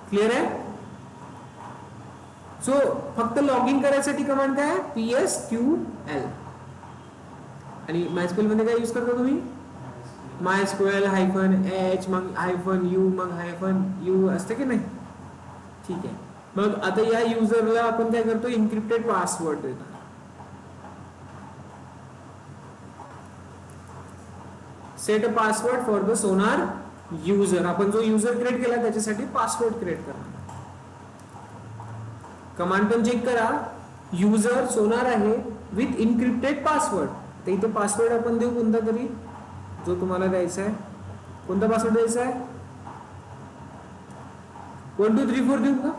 क्लिअर आहे. सो फक्त लॉग इन करायसाठी कमांड काय? PSQL. आणि MySQL मध्ये काय यूज करता तुम्ही? MySQL -h मग -u मग -u असते की नाही. ठीक आहे. मग आता या युजरला आपण काय करतो? इन्क्रिप्टेड पासवर्ड देतो. Set a password for the Sonar user. आपण जो युजर क्रिएट केला त्याच्यासाठी पासवर्ड क्रिएट करा. कमांड पण चेक करा. युजर सोनार आहे विथ इन्क्रिप्टेड पासवर्ड. तर इथे पासवर्ड आपण देऊ कोणता तरी जो तुम्हाला द्यायचा आहे. कोणता पासवर्ड द्यायचा आहे? 1 2 3 4 देऊ का?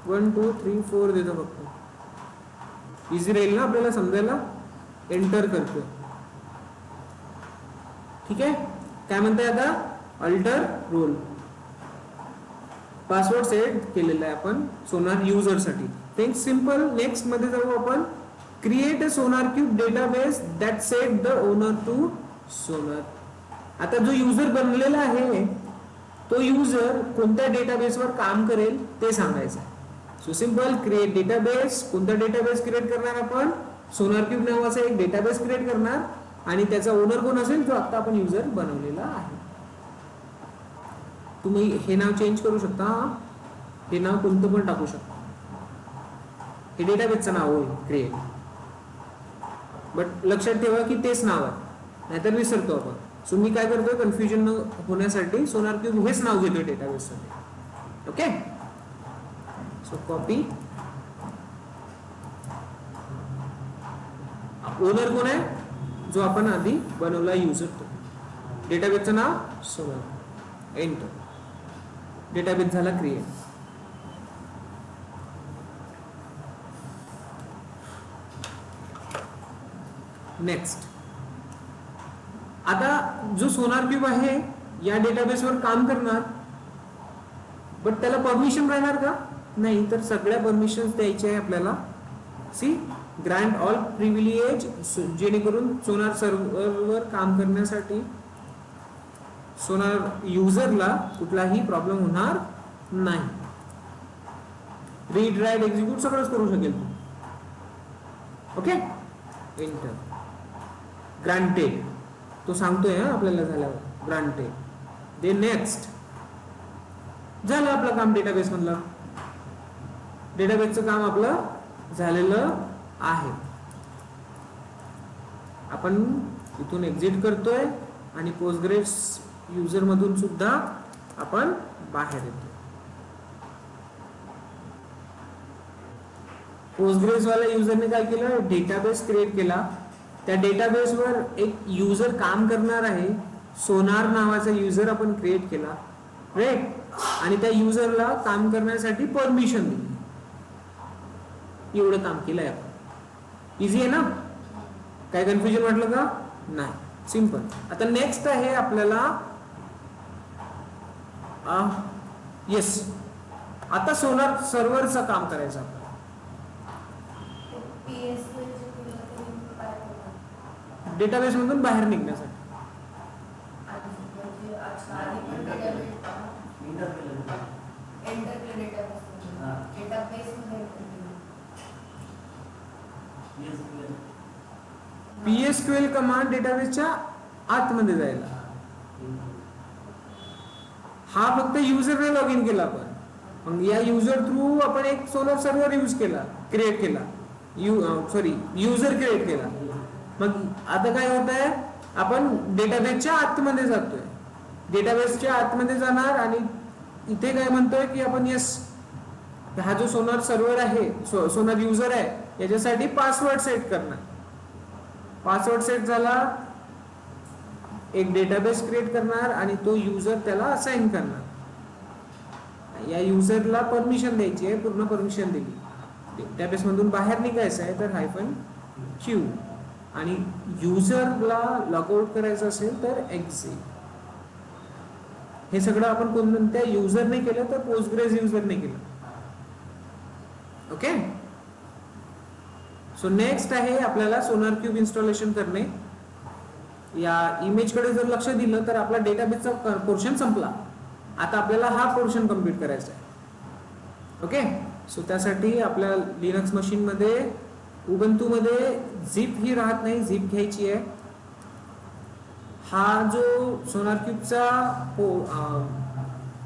1 2 3 4 देतो फक्त. इझी राहील ना आपल्याला समजायला. एंटर करतो. ठीक आहे. काय म्हणताय आता? Alter role. पासवर्ड सेट केलेला आहे आपण सोनार युजर साठी. Things simple. नेक्स्ट मध्ये जाऊ आपण. Create a SonarQube database that set the owner to Sonar. आता जो युजर बनलेला आहे तो युजर कोणत्या डेटाबेसवर काम करेल ते सांगायचं आहे. So simple. Create database. कोणता डेटाबेस क्रिएट करणार आपण? सोनार क्यूब नावाचा एक डेटाबेस क्रिएट करणार. आणि त्याचा ओनर कोण असेल? जो आता आपण युजर बनवलेला आहे. तुम्ही हे नाव चेंज करू शकता. हे नाव कोणतं पण टाकू शकता. हे डेटाबेसचं नाव होईल क्रिएट. बट लक्षात ठेवा की तेच नाव आहे, नाहीतर विसरतो आपण. सो मी काय करतोय कन्फ्युजन न होण्यासाठी सोनार क्यूब हेच नाव घेतोय डेटाबेससाठी. ओके. So copy. ओनर कोण आहे? जो आपण आधी बनवला युजर तो. डेटाबेसचं नाव सोनार. एंटर. डेटाबेस झाला क्रिएट. नेक्स्ट. आता जो सोनार क्यूब आहे या डेटाबेसवर काम करणार. बट त्याला परमिशन राहणार का? नाही. तर सगळ्या परमिशन्स द्यायचे आहे आपल्याला. See grant all privilege. जेणेकरून सोनार सर्व्हरवर काम करण्यासाठी सोनार युजरला कुठलाही प्रॉब्लेम होणार नाही. रीड राईट एक्झिक्यूट सगळंच करू शकेल. ओके. एंटर. ग्रांटेड. तो सांगतोय आपल्याला झाल्यावर ग्रांटेड. दे नेक्स्ट. झालं आपलं काम डेटाबेस मधलं. डेटाबेसचं काम आपलं झालेलं आहे. आपण इथून एक्झिट करतोय आणि पोस्टग्रेस युजर मधून सुद्धा आपण बाहेर येतो. पोस्टग्रेस वाला युजरने काय केलं? डेटाबेस क्रिएट केला. त्या डेटाबेसवर एक युजर काम करणार आहे. सोनार नावाचा युजर आपण क्रिएट केला. राईट. आणि त्या युजरला काम करण्यासाठी परमिशन दिली. एवढं काम केलंय आपण. इझी आहे ना? काय कन्फ्युजन वाटलं का? नाही. सिंपल. आता नेक्स्ट आहे आपल्याला येस. आता सोनार सर्व्हरचं काम करायचं आपल्याला. डेटाबेस मधून बाहेर निघण्यासाठी. MySQL कमांड डेटाबेसच्या आतमध्ये जायला. हा फक्त युजरने लॉग इन केला. आपण मग या युजर थ्रू आपण एक सोलर सर्व्हर क्रिएट केला, युजर क्रिएट केला. मग आता काय होत आहे, आपण डेटाबेसच्या आतमध्ये जातोय. डेटाबेसच्या आतमध्ये जाणार आणि इथे काय म्हणतोय की आपण येस, हा जो सोलर सर्व्हर आहे, सोलर युजर आहे, याच्यासाठी पासवर्ड सेट करणार. पासवर्ड सेट झाला, एक डेटाबेस क्रिएट करणार आणि तो युजर त्याला असाइन करणार. या युजरला परमिशन द्यायची आहे, पूर्ण परमिशन दिली. डेटाबेस मधून बाहेर निघायचं आहे तर -q, आणि युजरला लॉगआउट करायचं असेल तर एक्झिट. हे सगळं आपण कोणत्या युजरने केलं तर पोस्टग्रेस युजरने केलं. ओके. सो नेक्स्ट आहे आपल्याला सोनार क्यूब इन्स्टॉलेशन करणे. या इमेज कडे जर लक्ष दिलं तर आपला डेटाबेसचा पोर्शन संपला. आता आपल्याला हा पोर्शन कम्प्लीट करायचा आहे. ओके. सो त्यासाठी आपल्या लिनक्स मशीन मध्ये, उबंतू मध्ये झिप ही राहत नाही, झिप घ्यायची आहे. हा जो सोनार क्यूबचा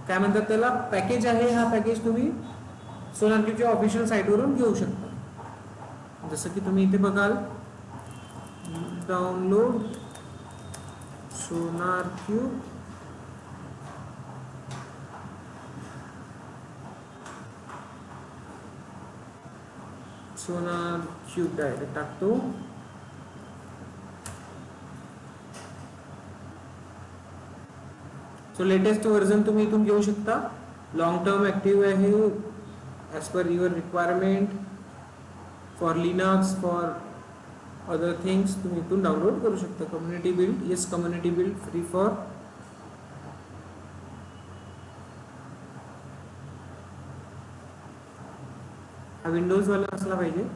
काय म्हणतात त्याला पॅकेज आहे, हा पॅकेज तुम्ही सोनार क्यूबच्या ऑफिशियल साईटवरून घेऊ शकता. जसं की तुम्ही इथे बघाल, डाउनलोड सोनार क्यूब, सोनार क्यूब डायरेक्ट टाकतो. सो लेटेस्ट व्हर्जन तुम्ही इथून घेऊ शकता. लॉंग टर्म ऍक्टिव्ह आहे, as per your requirement for Linux, for other things तुम्ही इथून डाउनलोड करू शकता. Community build, yes community build free for. हा विंडोज वाला असला पाहिजे,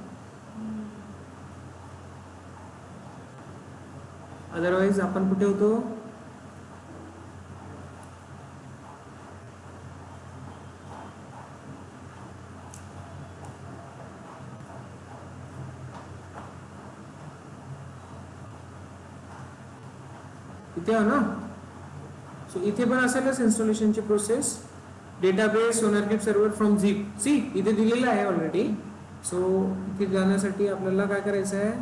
अदरवाइज आपण कुठे होतो, इथे आहे ना. सो इथे पण असेलच इन्स्टॉलेशनची process. Database SonarQube server from zip, see इथे दिलेलं आहे ऑलरेडी. सो इथे जाण्यासाठी आपल्याला काय करायचं आहे,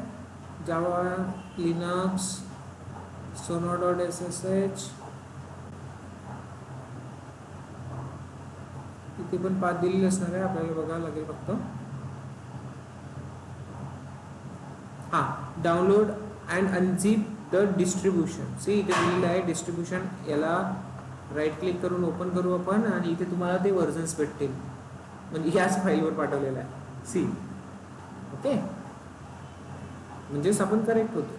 जावा लिनक्स sonar.ssh, इथे पण पाथ दिलेली असणार आहे, आपल्याला बघायला लागेल फक्त. हा, download and unzip the distribution. See इथे दिलेलं आहे डिस्ट्रीब्युशन. याला राईट क्लिक करून ओपन करू आपण आणि इथे तुम्हाला ते व्हर्जन्स भेटतील, म्हणजे याच फाईलवर पाठवलेलं आहे. सी ओके, म्हणजेच आपण करेक्ट होतो.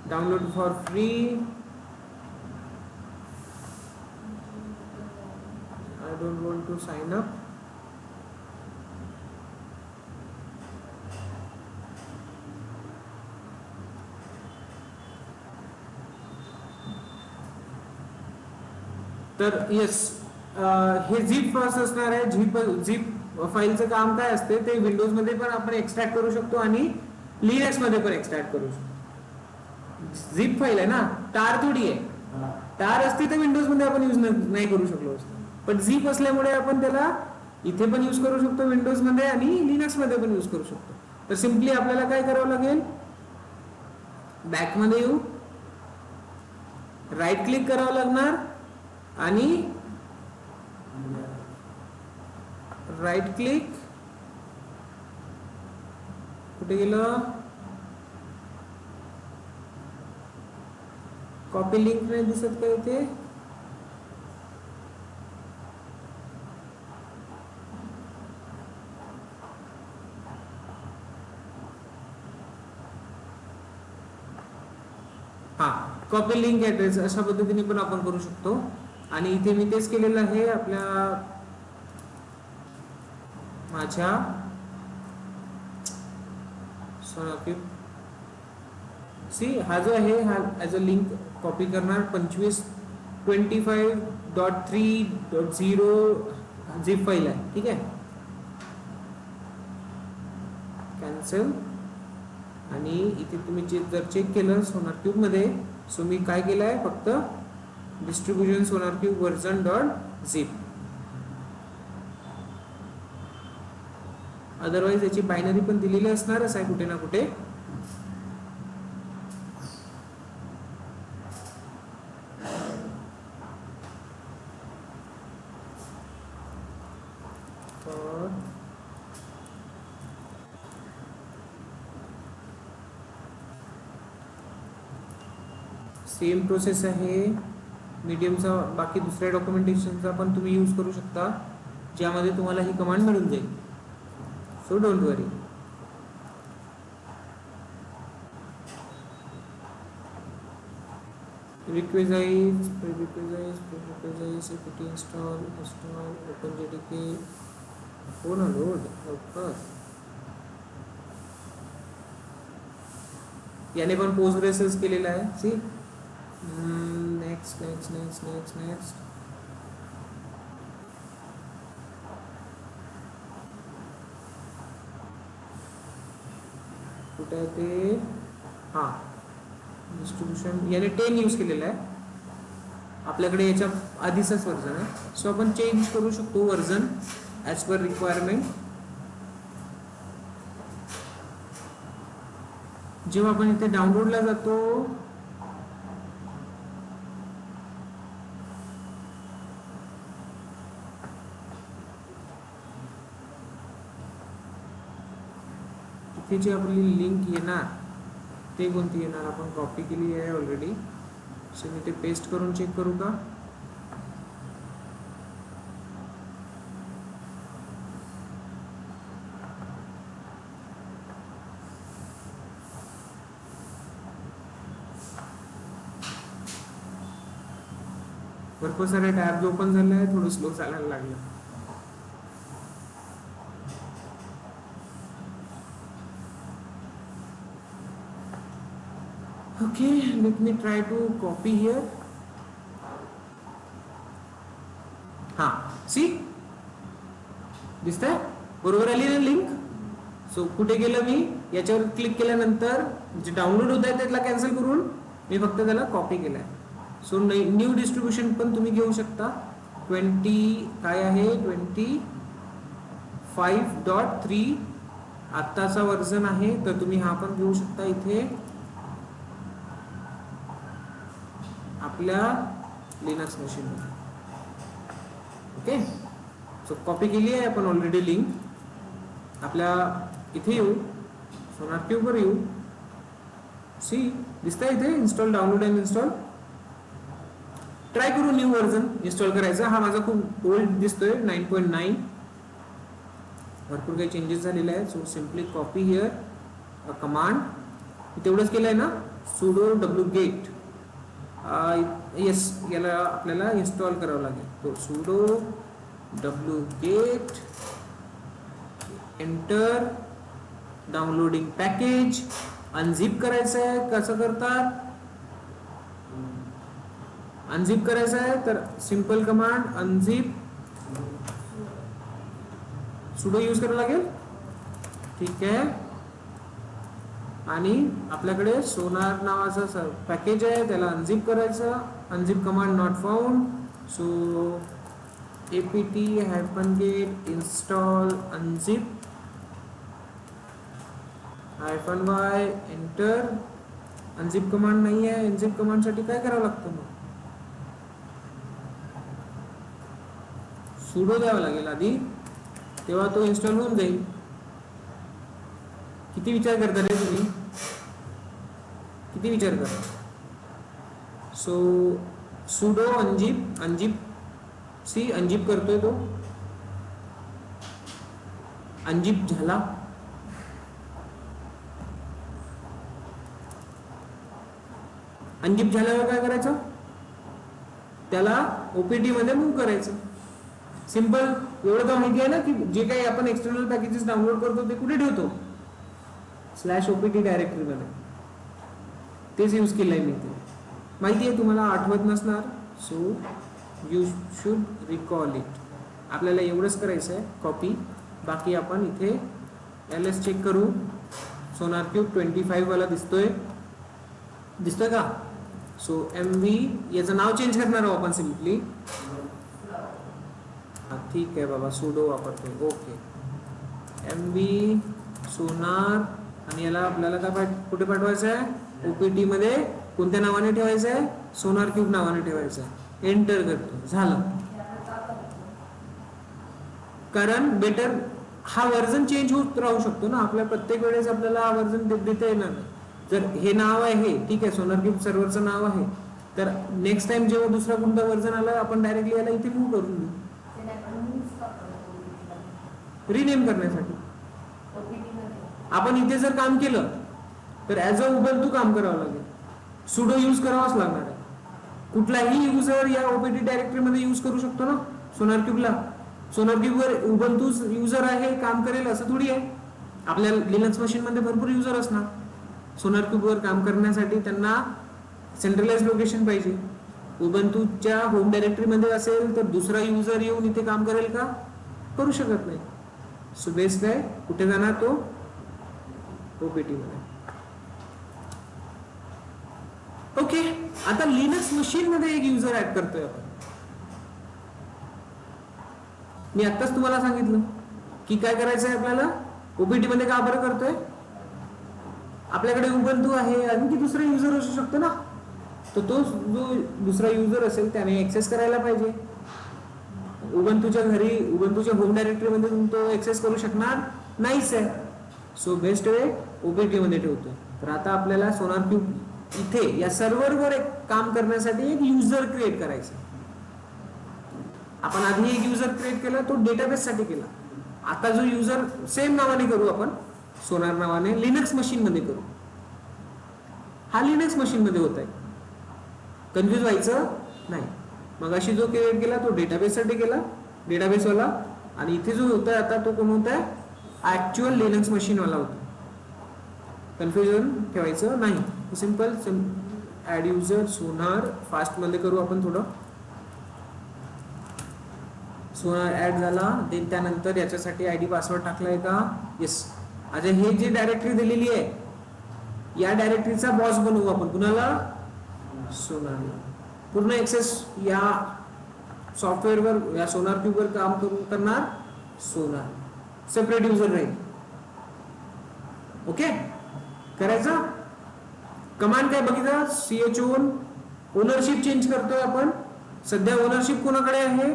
Download for free, I don't want to sign up. तर येस, हे झिप फास्ट असणार आहे. झिप फाईलचं काम काय असते ते विंडोज मध्ये पण आपण एक्सट्रॅक्ट करू शकतो आणि लिनक्स मध्ये पण एक्सट्रॅक्ट करू शकतो. झिप फाईल आहे ना, टार थोडी आहे. टार असती तर विंडोज मध्ये आपण यूज नाही करू शकलो असतो, पण झिप असल्यामुळे आपण त्याला इथे पण यूज करू शकतो विंडोज मध्ये आणि लिनक्स मध्ये पण यूज करू शकतो. तर सिम्पली आपल्याला काय करावं लागेल, बॅक मध्ये येऊ, राईट क्लिक करावं लागणार आणि राईट क्लिक, कुठे गेलं, कॉपी लिंक नाही दिसत का इथे, हा कॉपी लिंक ऍड्रेस, अशा पद्धतीने पण आपण करू शकतो. आणि इथे मी तेच केलेलं आहे आपल्या माझ्या सी, हा जो आहे हा ॲज अ लिंक कॉपी करणार. 25.3.0 झिप फाईल आहे, ठीक आहे. कॅन्सल, आणि इथे तुम्ही जर चेक केलं सोनार क्यूबमध्ये, सो मी काय केलं आहे, फक्त distribution SonarQube version dot zip. Otherwise याची बायनरी पण दिलेली असणारच आहे कुठे ना कुठे. सेम प्रोसेस आहे मीडियमचा, बाकी दुसऱ्या डॉक्युमेंटेशनचा पण तुम्ही यूज करू शकता, ज्यामध्ये तुम्हाला ही कमांड मिळून जाईल. So don't worry. prerequisites apt install openjdk. हो ना, लोड लवकर. याने पण पोस्टग्रेसेस केलेला आहे. See next next next next next. कुठे आहे ते? हां, डिस्ट्रीब्युशन याने 10 यूज केलेला आहे. आपल्याकडे याच्या आधीचाच वर्जन आहे, सो आपण चेंज करू शकतो वर्जन ॲज पर रिक्वायरमेंट. जेव्हा आपण इथे डाउनलोडला जातो, इथे जी आपली लिंक येणार ते कोणती येणार, आपण कॉपी केली आहे ऑलरेडी. सो मी ते पेस्ट करून चेक करू का? भरपूर सारे टॅब्स ओपन झाले आहे, थोडं स्लो चालायला लागलं. Okay, let me try to copy here. हां, सी दिसतंय बरोबर आली ना लिंक. सो कुठे गेलं मी, याच्यावर क्लिक केल्यानंतर जे डाउनलोड होत आहे त्याला कॅन्सल करून मी फक्त त्याला कॉपी केलं आहे. सो न्यू डिस्ट्रीब्युशन पण तुम्ही घेऊ शकता. 20 काय आहे, 25.3 आत्ताचा वर्जन आहे, तर तुम्ही हा पण घेऊ शकता इथे आपल्या लिनक्स मशीनमध्ये. ओके, सो कॉपी केली आहे आपण ऑलरेडी लिंक. आपल्या इथे येऊ, सोनार क्यूबवर येऊ. सी दिसतंय इथे install, download and install. Try करू न्यू वर्जन इन्स्टॉल करायचा. हा माझा खूप ओल्ड दिसतोय, 9.9. भरपूर काही चेंजेस झालेले आहेत. So simply copy here a command. तेवढंच केलं आहे ना, sudo wget. येस, याला आपल्याला इन्स्टॉल करावं लागेल. तो sudo wget enter. Downloading package. Unzip करायचं आहे. कसं करतात, अनझिप करायचं आहे तर simple command unzip sudo use करावं लागेल. ठीक आहे. आणि आपल्याकडे सोनार नावाचं पॅकेज आहे, त्याला अनझिप करायचं. Unzip command not found. So apt-get install unzip -y enter. Unzip command नाही आहे. अनझिप कमांड साठी काय करावं लागतं, मग sudo द्यावं लागेल आधी, तेव्हा तो इन्स्टॉल होऊन जाईल. किती विचार करता रे तुम्ही, किती विचार करता. So sudo unzip, unzip. See unzip करतोय तो, अनझिप झाला. अनझिप झाल्यावर काय करायचं, त्याला ओपीटी मध्ये मूव्ह करायचं. सिंपल. एवढं तर माहिती आहे ना की जे काही आपण एक्सटर्नल पॅकेजेस डाउनलोड करतो ते कुठे ठेवतो, /opt डायरेक्टरीमध्ये. तेच यूज केलंय मी. ते माहिती आहे तुम्हाला, आठवत नसणार. So you should recall it. आपल्याला एवढंच करायचं आहे, कॉपी. बाकी आपण इथे ls चेक करू. सोनार क्यूब 25 वाला दिसतोय का? सो MV याचं नाव चेंज करणार आहोत आपण सिम्पली. ठीक आहे बाबा, सुडो वापरतो. ओके, MV सोनार, आणि याला आपल्याला काय कुठे पाठवायचं आहे? OPT मध्ये कोणत्या नावाने ठेवायचं आहे? सोनार क्यूब नावाने ठेवायचं आहे. एंटर करतो, झालं. कारण बेटर हा वर्जन चेंज होत राहू शकतो ना, आपल्या प्रत्येक वेळेस आपल्याला हा वर्जन देता येणार नाही. जर हे नाव आहे, ठीक आहे, सोनार क्यूब सर्व्हरचं नाव आहे, तर नेक्स्ट टाइम जेव्हा दुसरा कोणता वर्जन आला आपण डायरेक्टली याला इथे मूव्ह करून देऊ रिनेम करण्यासाठी. आपण इथे जर काम केलं तर ऍज अ उबंतू काम करावं लागेल, सुडो यूज करावाच लागणार आहे. कुठलाही युजर या OPT डायरेक्टरीमध्ये यूज करू शकतो ना सोनार क्यूबला. सोनार क्यूबवर उबंतू युजर आहे, काम करेल असं थोडी आहे. आपल्या लिनक्स मशीन मध्ये भरपूर युजर असणार. सोनार क्यूबवर काम करण्यासाठी त्यांना सेंट्रलाइज लोकेशन पाहिजे. उबंतूच्या होम डायरेक्टरीमध्ये असेल तर दुसरा युजर येऊन इथे काम करेल का? करू शकत नाही. सो बेस्ट आहे, कुठे जाणार तो? OPT मध्ये. ओके, आता लिनक्स मशीन मध्ये एक युजर ऍड करतोय आपण. मी आत्ताच तुम्हाला सांगितलं की काय करायचं आहे आपल्याला. OPT मध्ये का बरं करतोय? आपल्याकडे उबंतू आहे, आणखी दुसरा युजर असू शकतो ना, तर तो जो दुसरा युजर असेल त्याने ऍक्सेस करायला पाहिजे. उबंतूच्या घरी, उबंतूच्या होम डायरेक्टरीमध्ये तो ऍक्सेस करू शकणार नाहीच आहे. सो बेस्ट वे OPT मध्ये ठेवतो. तर आता आपल्याला सोनार क्यूब इथे या सर्व्हरवर एक काम करण्यासाठी एक युजर क्रिएट करायचं. आपण आधी एक युजर क्रिएट केला, तो डेटाबेस साठी केला. आता जो युजर सेम नावाने करू आपण, सोनार नावाने लिनक्स मशीन मध्ये करू. हा लिनक्स मशीन मध्ये होत आहे, कन्फ्युज व्हायचं नाही. मग अशी जो क्रिएट केला तो डेटाबेस साठी केला, डेटाबेस वाला, आणि इथे जो होता आता तो कोण होता आहे? ऍक्च्युअल लिनक्स मशीन वाला होता. कन्फ्युजन ठेवायचं नाही. सिंपल ऍड युजर सोनार फास्ट मध्ये करू आपण थोडं. सोनार ऍड झाला, देन त्यानंतर याच्यासाठी ID पासवर्ड टाकलाय का? येस. आता हे जे डायरेक्टरी दिलेली आहे या डायरेक्टरीचा बॉस बनवू आपण. कुणाला? सोनारला. पूर्ण ऍक्सेस या सॉफ्टवेअरवर, या सोनार क्यूबवर काम करणार सोनार. सेपरेट युजर राहील. ओके, करायचं. कमांड काय बघितलं? chown. ओनरशिप चेंज करतोय आपण. सध्या ओनरशिप कोणाकडे आहे?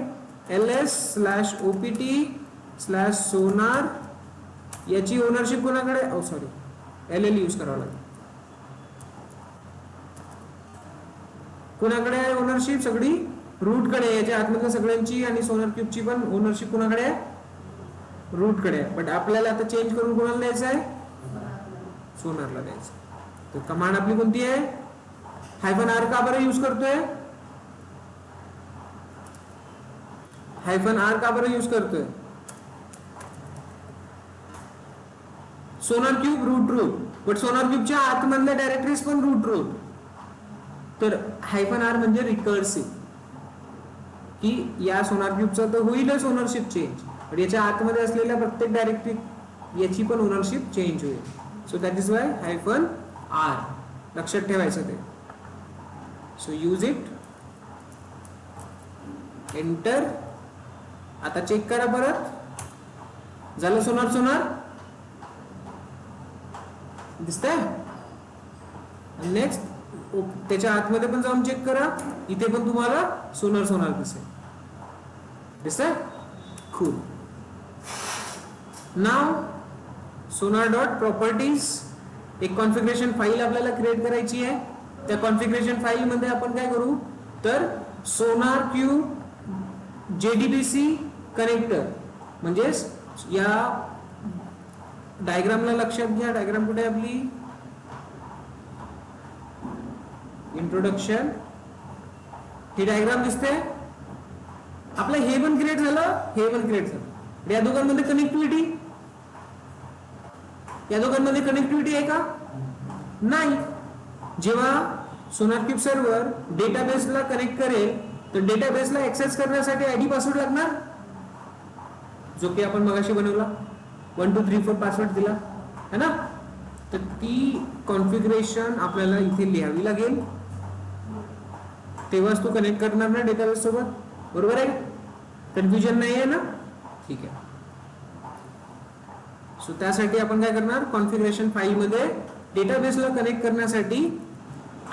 ls/opt/sonar. याची ओनरशिप कोणाकडे? सॉरी, LL यूज करावं लागेल. कोणाकडे आहे ओनरशिप? सगळी रूटकडे. याच्या आतमधल्या सगळ्यांची आणि सोनार क्यूबची पण ओनरशिप कोणाकडे आहे? रूटकडे आहे. बट आपल्याला आता चेंज करून कोणाला द्यायचं आहे? सोनारला द्यायचं. तर कमांड आपली कोणती आहे? -r का बरं यूज करतोय? -r का बरं यूज करतोय? सोनार क्यूब रूट, बट सोनार क्यूबच्या आतमधल्या डायरेक्टरीज पण रूट. तर -r म्हणजे रिकर्सिव्ह, की या सोनार क्यूबचा तर होईलच ओनरशिप चेंज, पण याच्या आतमध्ये असलेल्या प्रत्येक डायरेक्टरी याची पण ओनरशिप चेंज होईल. So that is why -r. लक्षात ठेवायचं ते. So use it. एंटर. आता चेक करा परत. झालं सोनार दिसतंय? नेक्स्ट त्याच्या आतमध्ये पण जाऊन चेक करा. इथे पण तुम्हाला सोनार दिसतंय? खूप. नाव sonar.properties. एक कॉन्फिगरेशन फाईल आपल्याला क्रिएट करायची आहे. त्या कॉन्फिगरेशन फाईल मध्ये आपण काय करू? तर सोनार क्यूब JDBC कनेक्टर, म्हणजे या डायग्रामला लक्षात घ्या. डायग्राम कुठे आहे आपली? इंट्रोडक्शन. ही डायग्राम दिसते. आपलं हे पण क्रिएट झालं, हे पण क्रिएट झालं. या दोघांमध्ये कनेक्टिव्हिटी आहे का? नाही. जेव्हा सोनार क्यूब सर्व्हर डेटाबेसला कनेक्ट करेल तर डेटाबेसला ऍक्सेस करण्यासाठी ID पासवर्ड लागणार, जो की आपण मगाशी बनवला. 1 2 3 4 पासवर्ड दिला है ना. तर ती कॉन्फिगरेशन आपल्याला इथे लिहावी लागेल, तेव्हाच तू कनेक्ट करणार ना डेटाबेस सोबत, बरोबर आहे? कन्फ्युजन नाही आहे ना? ठीक आहे. सो त्यासाठी आपण काय करणार, कॉन्फिगरेशन फाईल मध्ये डेटाबेसला कनेक्ट करण्यासाठी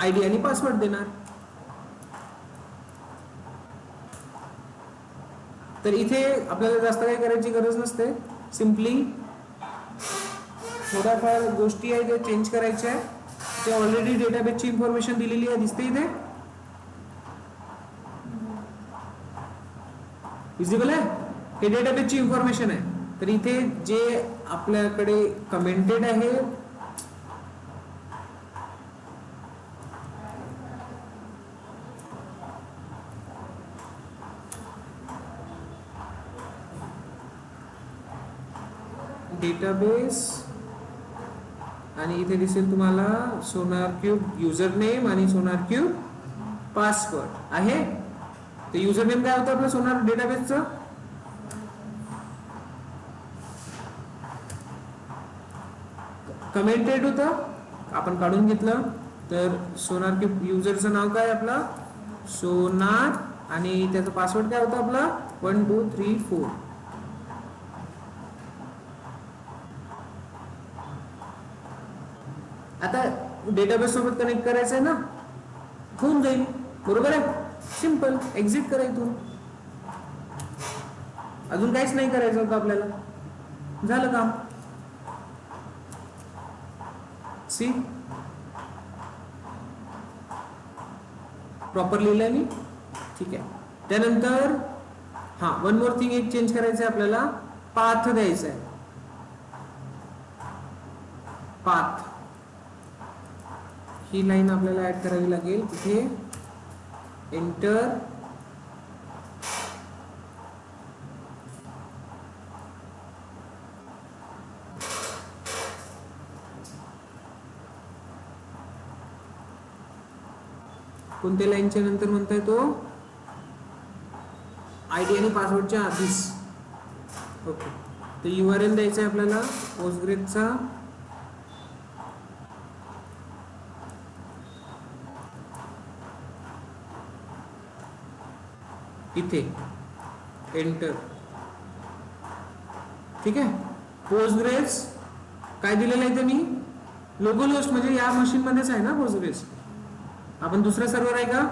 आयडी आणि पासवर्ड देणार. तर इथे आपल्याला जास्त काही करायची गरज नसते, सिम्पली थोड्याफार गोष्टी आहे जे चेंज करायच्या आहे. ते ऑलरेडी डेटाबेसची इन्फॉर्मेशन दिलेली आहे, दिसते इथे, विजिबल आहे, हे डेटाबेसची इन्फॉर्मेशन आहे. तर इथे जे आपल्याकडे कमेंटेड आहे डेटाबेस, आणि इथे दिसेल तुम्हाला सोनारक्यूब युजर नेम आणि सोनारक्यूब पासवर्ड आहे. तर युजर नेम काय होतं आपलं सोनार डेटाबेसचं, कमेंटेड होतं, आपण काढून घेतलं. तर सोनारक्यूब युजरचं नाव काय आपलं सोनार, आणि त्याचा पासवर्ड काय होता आपला 1 2 3 4. आता डेटाबेस सोबत कनेक्ट करायचं आहे ना, होऊन जाईल, बरोबर आहे. सिंपल एक्झिट करायचं, अजून काहीच नाही करायचं होतं आपल्याला, झालं काम. सी प्रॉपर लिहिलंय मी, ठीक आहे. त्यानंतर हा वन मोर थिंग एक चेंज करायचं आहे आपल्याला, पाथ द्यायचा आहे. पाथ ही लाईन आपल्याला ऍड करावी लागेल तिथे. एंटर, कोणत्या लाईनच्या नंतर म्हणताय तो, आयडी आणि पासवर्डच्या आधीच. ओके, तर URL द्यायचा आहे आपल्याला पोस्टग्रेसचा. इथे एंटर, ठीक आहे. पोस्टग्रेस काय दिलेलं आहे त्यांनी, लोकल होस्ट, म्हणजे या मशीन मध्येच आहे ना पोस्टग्रेस. आपण दुसरा सर्व्हर आहे का,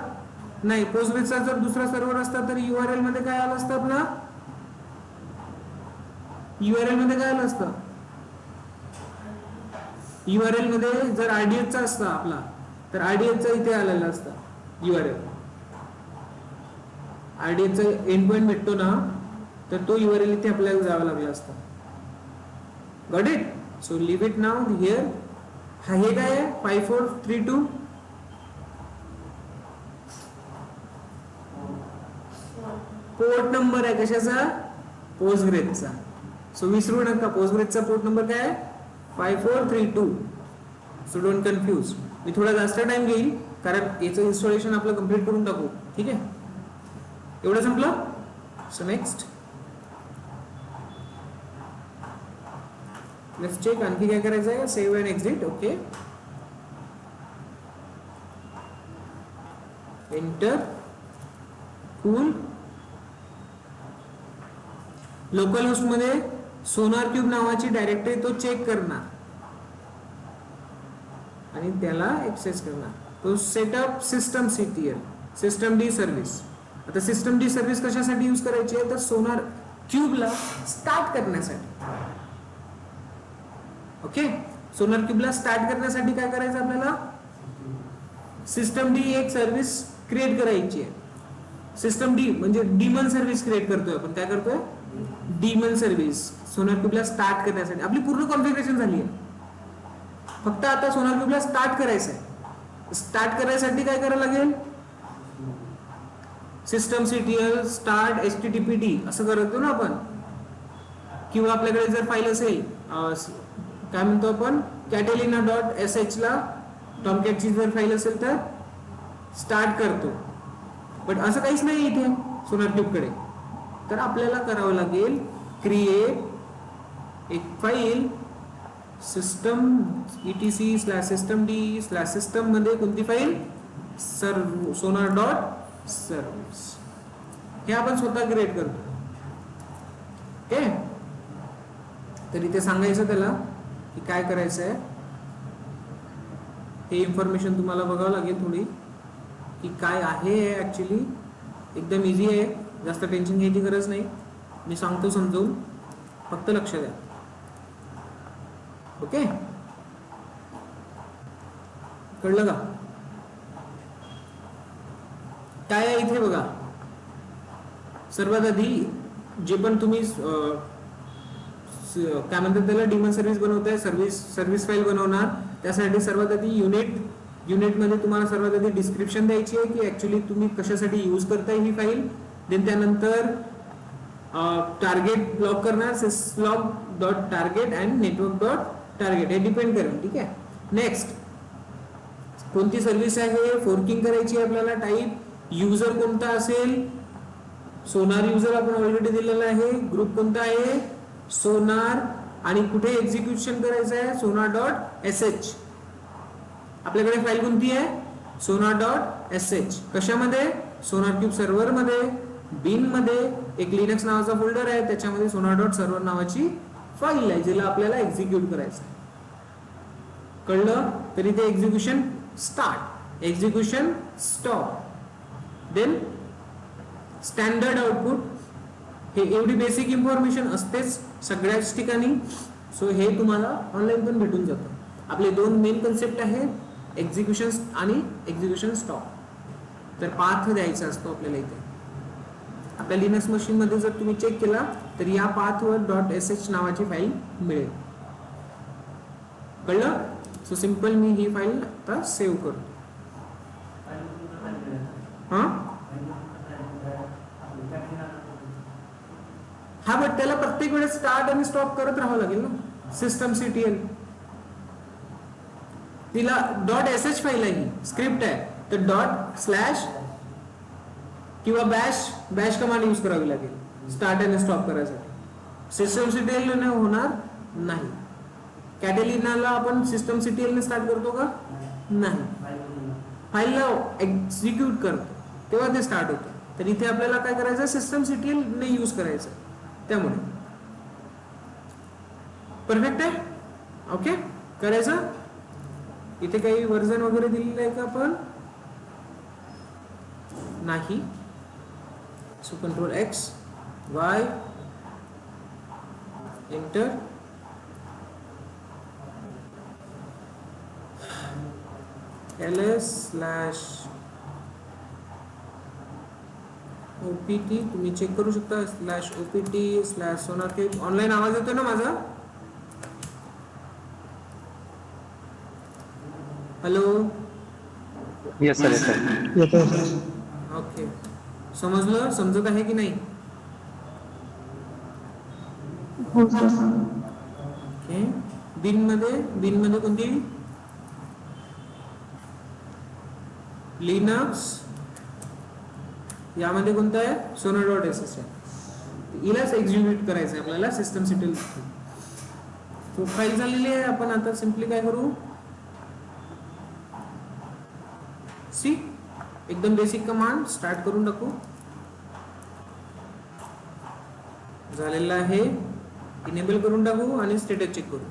नाही. पोस्टग्रेसचा जर दुसरा सर्व्हर असता तर URL मध्ये काय आलं असतं आपला, URL मध्ये काय आलं असतं, URL मध्ये जर RDS चा असता आपला, तर RDS चा इथे आलेला असता URL. RDS चा एंड पॉइंट भेटतो ना, तर तो URL इथे आपल्याला जावा लागला असता. Got it? So leave it now here. हे काय आहे 5432, पोर्ट नंबर आहे कशाचा, पोस्टग्रेसचा. सो विसरू नका, पोस्टग्रेसचा पोर्ट नंबर काय आहे 5432. So don't confuse. मी थोडा जास्त टाइम घेईल कारण याचं इन्स्टॉलेशन आपलं कंप्लीट करून टाकू, ठीक आहे. एवढं संपलं. सो नेक्स्ट लेट्स चेक, आणखी काय करायचं आहे, save and exit. Okay, enter, cool. Local host मध्ये सोनारक्यूब नावाची डायरेक्टरी तो चेक करणार आणि त्याला एक्सेस करणार. तो setup system CTL, system D service. आता सिस्टम डी सर्व्हिस कशासाठी यूज करायची आहे, तर सोनार क्यूबला स्टार्ट करण्यासाठी. ओके, सोनार क्यूबला स्टार्ट करण्यासाठी काय करायचं आपल्याला, सिस्टम डी एक सर्व्हिस क्रिएट करायची आहे. सिस्टम डी म्हणजे डीमन सर्व्हिस क्रिएट करतोय आपण. काय करतोय, डीमन सर्व्हिस सोनार क्यूबला स्टार्ट करण्यासाठी. आपली पूर्ण कॉन्फिगरेशन झाली आहे, फक्त आता सोनार क्यूबला स्टार्ट करायचं आहे. स्टार्ट करायसाठी काय करायला लागेल, सिस्टम CTL स्टार्ट HTTPD असं करतो ना आपण. किंवा आपल्याकडे जर फाईल असेल, काय म्हणतो आपण, catalina.sh ला टॉमकॅटची जर फाईल असेल तर स्टार्ट करतो. बट असं काहीच नाही इथे सोनार क्यूब कडे. तर आपल्याला करावं लागेल क्रिएट एक फाईल सिस्टम etc/systemd/system मध्ये कोणती फाईल sonar डॉट सर्व्हिस हे आपण स्वतः क्रिएट करतो. ओके, तर इथे सांगायचं त्याला की काय करायचं आहे. हे इन्फॉर्मेशन तुम्हाला बघावं लागेल थोडी की काय आहे ॲक्च्युली. एकदम इझी आहे, जास्त टेन्शन घ्यायची गरज नाही. मी सांगतो समजून, फक्त लक्ष द्या. ओके, कळलं का? काय आहे इथे बघा. सर्वात आधी जे पण तुम्ही काय म्हणतात त्याला डिमन सर्व्हिस बनवताय, सर्व्हिस फाईल बनवणार, त्यासाठी सर्वात आधी युनिटमध्ये तुम्हाला सर्वात आधी डिस्क्रिप्शन द्यायची आहे की ऍक्च्युली तुम्ही कशासाठी यूज करताय ही फाईल. देन त्यानंतर टार्गेट ब्लॉक करणार, syslog dot target and network dot target, हे डिपेंड करेल. ठीक आहे. नेक्स्ट, कोणती सर्व्हिस आहे, फोर्किंग करायची आहे आपल्याला, टाईप युजर कोणता असेल, सोनार युजर आपण ऑलरेडी दिलेला आहे, ग्रुप कोणता आहे सोनार, आणि कुठे एक्झिक्युशन करायचं आहे सोनार डॉट sh. आपल्याकडे फाईल कोणती आहे सोनार डॉट sh. कशामध्ये, सोनार क्यूब सर्व्हर मध्ये, बिन मध्ये एक लिनक्स नावाचा फोल्डर आहे, त्याच्यामध्ये सोनार डॉट सर्व्हर नावाची फाईल आहे जिला आपल्याला एक्झिक्यूट करायचं आहे. कळलं? तर इथे execution start, execution stop, then standard output. हे एवढी बेसिक इन्फॉर्मेशन असतेच सगळ्याच ठिकाणी. सो हे तुम्हाला ऑनलाईन पण भेटून जातं. आपले दोन मेन कन्सेप्ट आहेत, एक्झिक्युशन आणि एक्झिक्युशन स्टॉप. तर पाथ द्यायचा असतो आपल्याला इथे. आपल्या लिनक्स मशीन मध्ये जर तुम्ही चेक केला तर या पाथवर डॉट sh नावाची फाईल मिळेल. कळलं? सो सिंपल मी ही फाईल आता सेव्ह करतो. हा बट त्याला प्रत्येक वेळेस स्टार्ट आणि स्टॉप करत राहावं लागेल ना. systemctl तिला डॉट sh फाईल आहे, स्क्रिप्ट आहे, तर डॉट स्लॅश किंवा बॅश कमांड यूज करावी लागेल स्टार्ट आणि स्टॉप करायसाठी. systemctl ने होणार नाही. कॅटेलिनाला आपण systemctl ने स्टार्ट करतो का? नाही. फाईलला एक्झिक्यूट करतो तेव्हा ते स्टार्ट होतं. तर इथे आपल्याला काय करायचं, systemctl ने यूज करायचं. त्यामुळे परफेक्ट आहे. ओके, करायचं. इथे काही वर्जन वगैरे दिलेलं आहे का आपण? नाही. So control X Y enter. ls/opt तुम्ही चेक करू शकता. /opt/sonarcube. ऑनलाईन आवाज येतो ना माझा? हॅलो. यस सर, येतो सर. ओके, समजलं? समजत आहे की नाही? ओके. बिन मध्ये कोणती? लिनक्स. यामध्ये कोणतं आहे सोनार डॉट sh आहे. हिलाच एक्झिक्यूट करायचं आहे आपल्याला systemctl. तो फाईल झालेली आहे. आपण आता सिंपली काय करू, सी एकदम बेसिक कमांड स्टार्ट करून टाकू. झालेला आहे, इनेबल करून टाकू आणि स्टेटस चेक करू.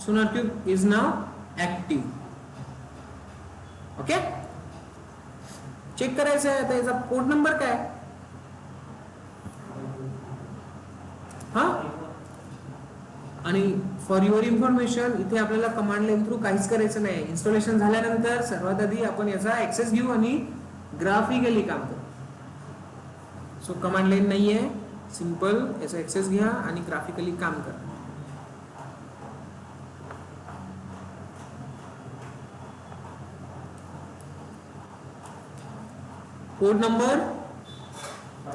SonarQube is now active. Okay, check करायचं आहे आता याचा पोर्ट नंबर काय. हा, आणि फॉर युअर इन्फॉर्मेशन इथे आपल्याला कमांड लाईन थ्रू काहीच करायचं नाही. इन्स्टॉलेशन झाल्यानंतर सर्वात आधी आपण याचा ऍक्सेस घेऊ आणि ग्राफिकली काम करू. सो कमांड लाईन नाहीये, सिंपल याचा ऍक्सेस घ्या आणि ग्राफिकली काम करा. Port number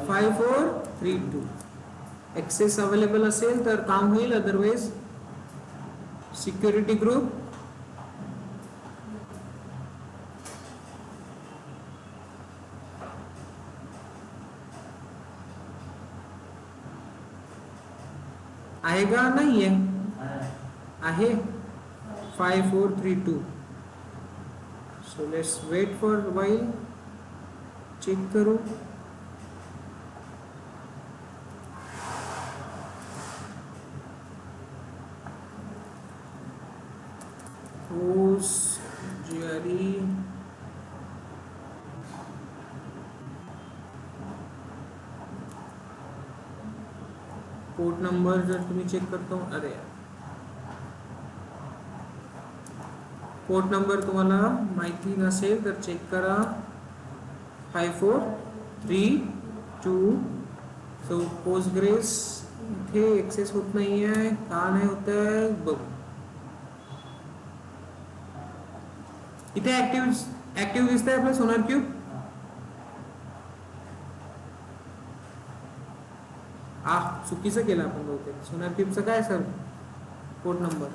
5432. ऍक्सेस अवेलेबल असेल तर काम होईल, अदरवाइज सिक्युरिटी ग्रुप. आहे का नाही आहे 5432. So let's wait for while, check करू. GRE पोर्ट नंबर जर तुम्ही चेक करतो, अरे पोर्ट नंबर तुम्हाला माहिती नसेल तर चेक करा. 5432. सो पोस्टग्रेस इथे एक्सेस होत नाही आहे. का नाही होत आहे बघ. इथे ऍक्टिव्ह दिसतंय आपलं सोनार क्यूब. चुकीचं केलं आपण बहुतेक. सोनार क्यूबचं काय सर पोर्ट नंबर?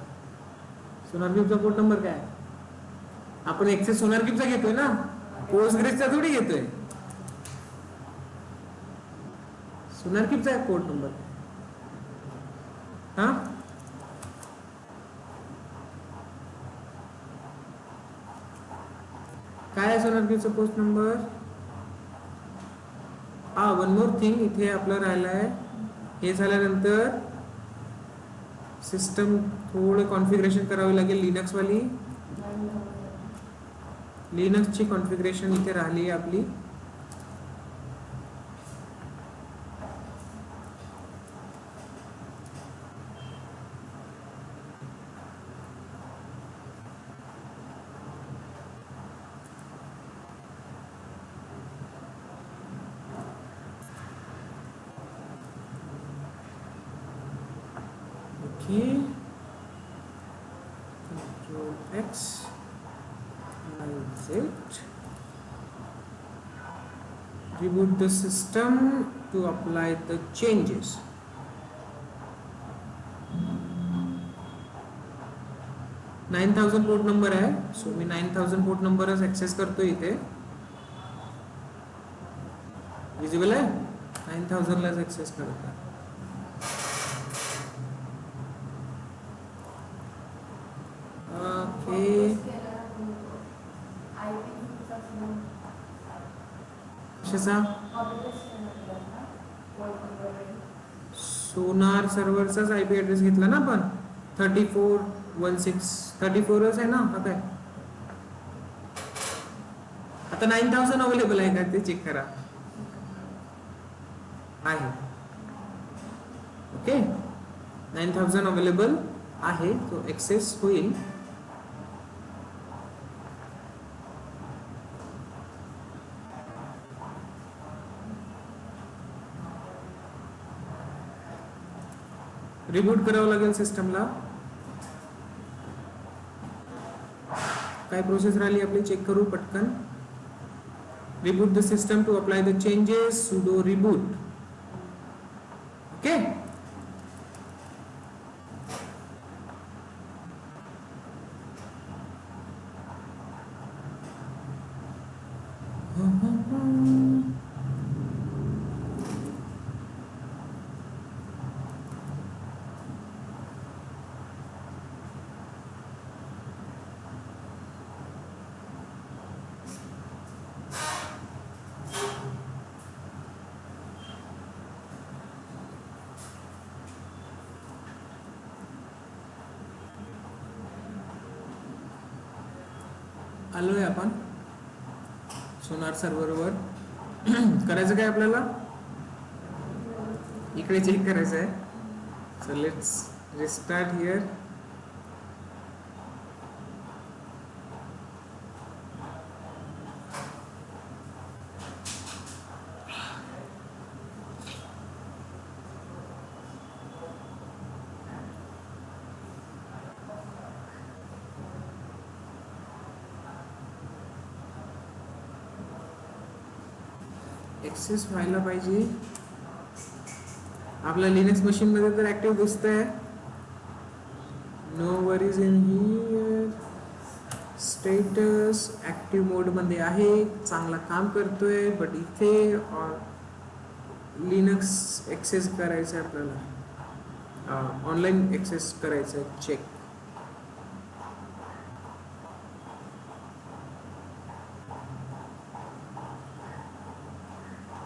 सोनार क्यूबचा पोर्ट नंबर काय? आपण एक्सेस सोनार क्यूबचा घेतोय ना, पोस्टग्रेसचा थोडी घेतोय. सोनार क्यूबचा आहे पोर्ट नंबर. हा काय आहे सोनार क्यूबचा post number? One more thing इथे आपलं राहिलं आहे. हे झाल्यानंतर सिस्टम थोडं कॉन्फिगरेशन करावी लागेल. लिनक्सची कॉन्फिगरेशन इथे राहिली आहे आपली. Control X, exit, reboot the system to apply the changes. $9000 port number आहे. सो मी 9000 पोर्ट नंबरच ऍक्सेस करतो. इथे विजिबल आहे. 9000 लाच ऍक्सेस करतो. सोनार सर्व्हरचाच आयपी ऍड्रेस घेतला ना आपण. 3416 आहे ना. आता 9000 अवेलेबल आहे का ते चेक करा. आहे. ओके 9000 अवेलेबल आहे. तो एक्सेस होईल. रिबूट करावं लागेल सिस्टमला. काय प्रोसेस राहिली आपली चेक करू पटकन. Reboot the system to apply the changes. Sudo reboot. Okay आलोय आपण सोनार सर्व्हरवर. करायचं काय आपल्याला इकडे चेक करायचं आहे. So let's restart here. Access व्हायला पाहिजे. आपल्या लिनक्स मशीन मध्ये तर ऍक्टिव्ह दिसतंय. No worries in here. Status active mode मध्ये आहे. चांगला काम करतोय. बट इथे लिनक्स एक्सेस करायचं आपल्याला. ऑनलाईन ॲक्सेस करायचं आहे चेक.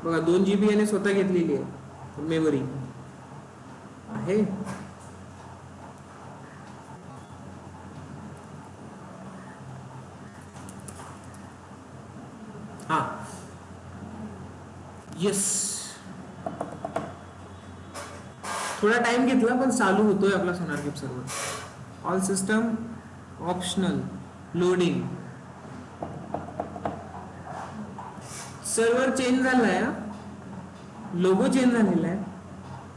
बघा 2 GB याने स्वतः घेतलेली आहे मेमरी आहे. हा येस, थोडा टाइम घेतला पण चालू होतोय आपला SonarQube server. All system optional loading. Server change झालाय, लोगो चेंज झालेला आहे.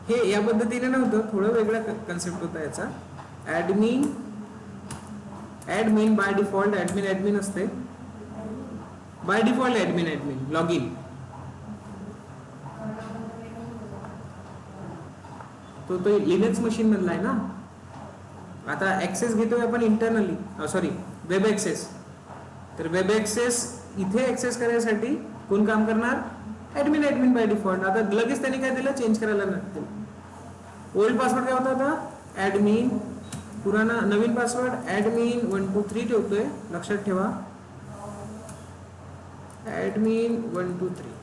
हे या पद्धतीने नव्हतं, थोडं वेगळा कन्सेप्ट होता याचा. ऍडमिन बाय डिफॉल्ट ऍडमिन असते. By default admin log in. तो लिनक्स मशीन मधला आहे ना. आता ऍक्सेस घेतोय आपण इंटरनली, सॉरी वेब ऍक्सेस. तर वेब ऍक्सेस इथे ऍक्सेस करण्यासाठी कोण काम करणार? Admin by default. आता लगेच त्यांनी काय दिलं, चेंज करायला लागतील. ओल्ड पासवर्ड काय होता आता? ऍडमिन. पुराना नवीन पासवर्ड ऍडमिन 123 ठेवतोय, लक्षात ठेवा. ऍडमिन 123.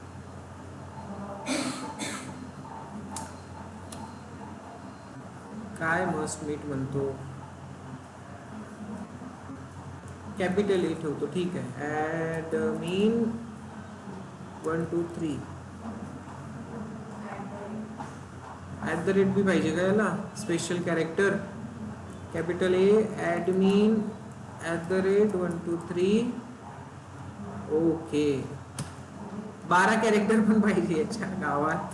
काय मस्ट मीट म्हणतो, कॅपिटल ए ठेवतो, ठीक आहे. ऍडमिन 123 @ बी पाहिजे का याला, स्पेशल कॅरेक्टर. कॅपिटल ए ऍडमिन @123. ओके, 12 कॅरेक्टर पण पाहिजे याच्या गावात.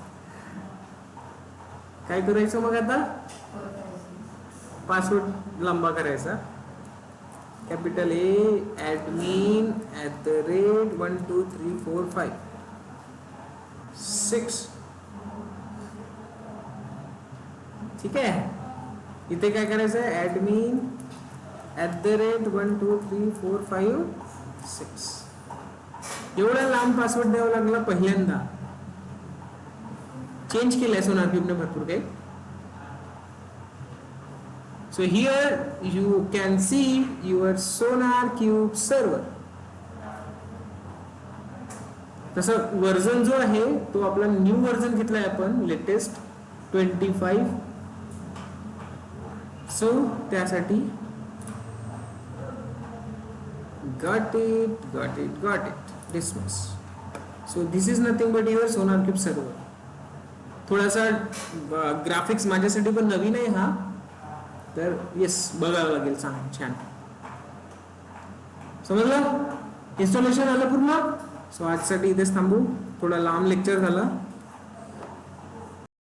काय करायचं मग आता? पासवर्ड लंबा करायचा. कॅपिटल ए ऍडमिन @12345 ठीक आहे. इथे काय करायचं आहे? ऍडमिन @12345 एवढा लांब पासवर्ड द्यावा लागला पहिल्यांदा. चेंज केलाय सोनारक्यूबने भरपूर काही. So here you can see your SonarCube server. तसं वर्जन जो आहे तो आपला न्यू वर्जन घेतलाय आपण, लेटेस्ट 25. सो त्यासाठी got it dismiss. So this is nothing but your SonarCube server. थोडासा ग्राफिक्स माझ्यासाठी पण नवीन आहे हा, तर येस बघावं लागेल. छान समजलं. इन्स्टॉलेशन आलं पूर्ण. सो आजसाठी इथेच थांबू, थोडा लांब लेक्चर झाला.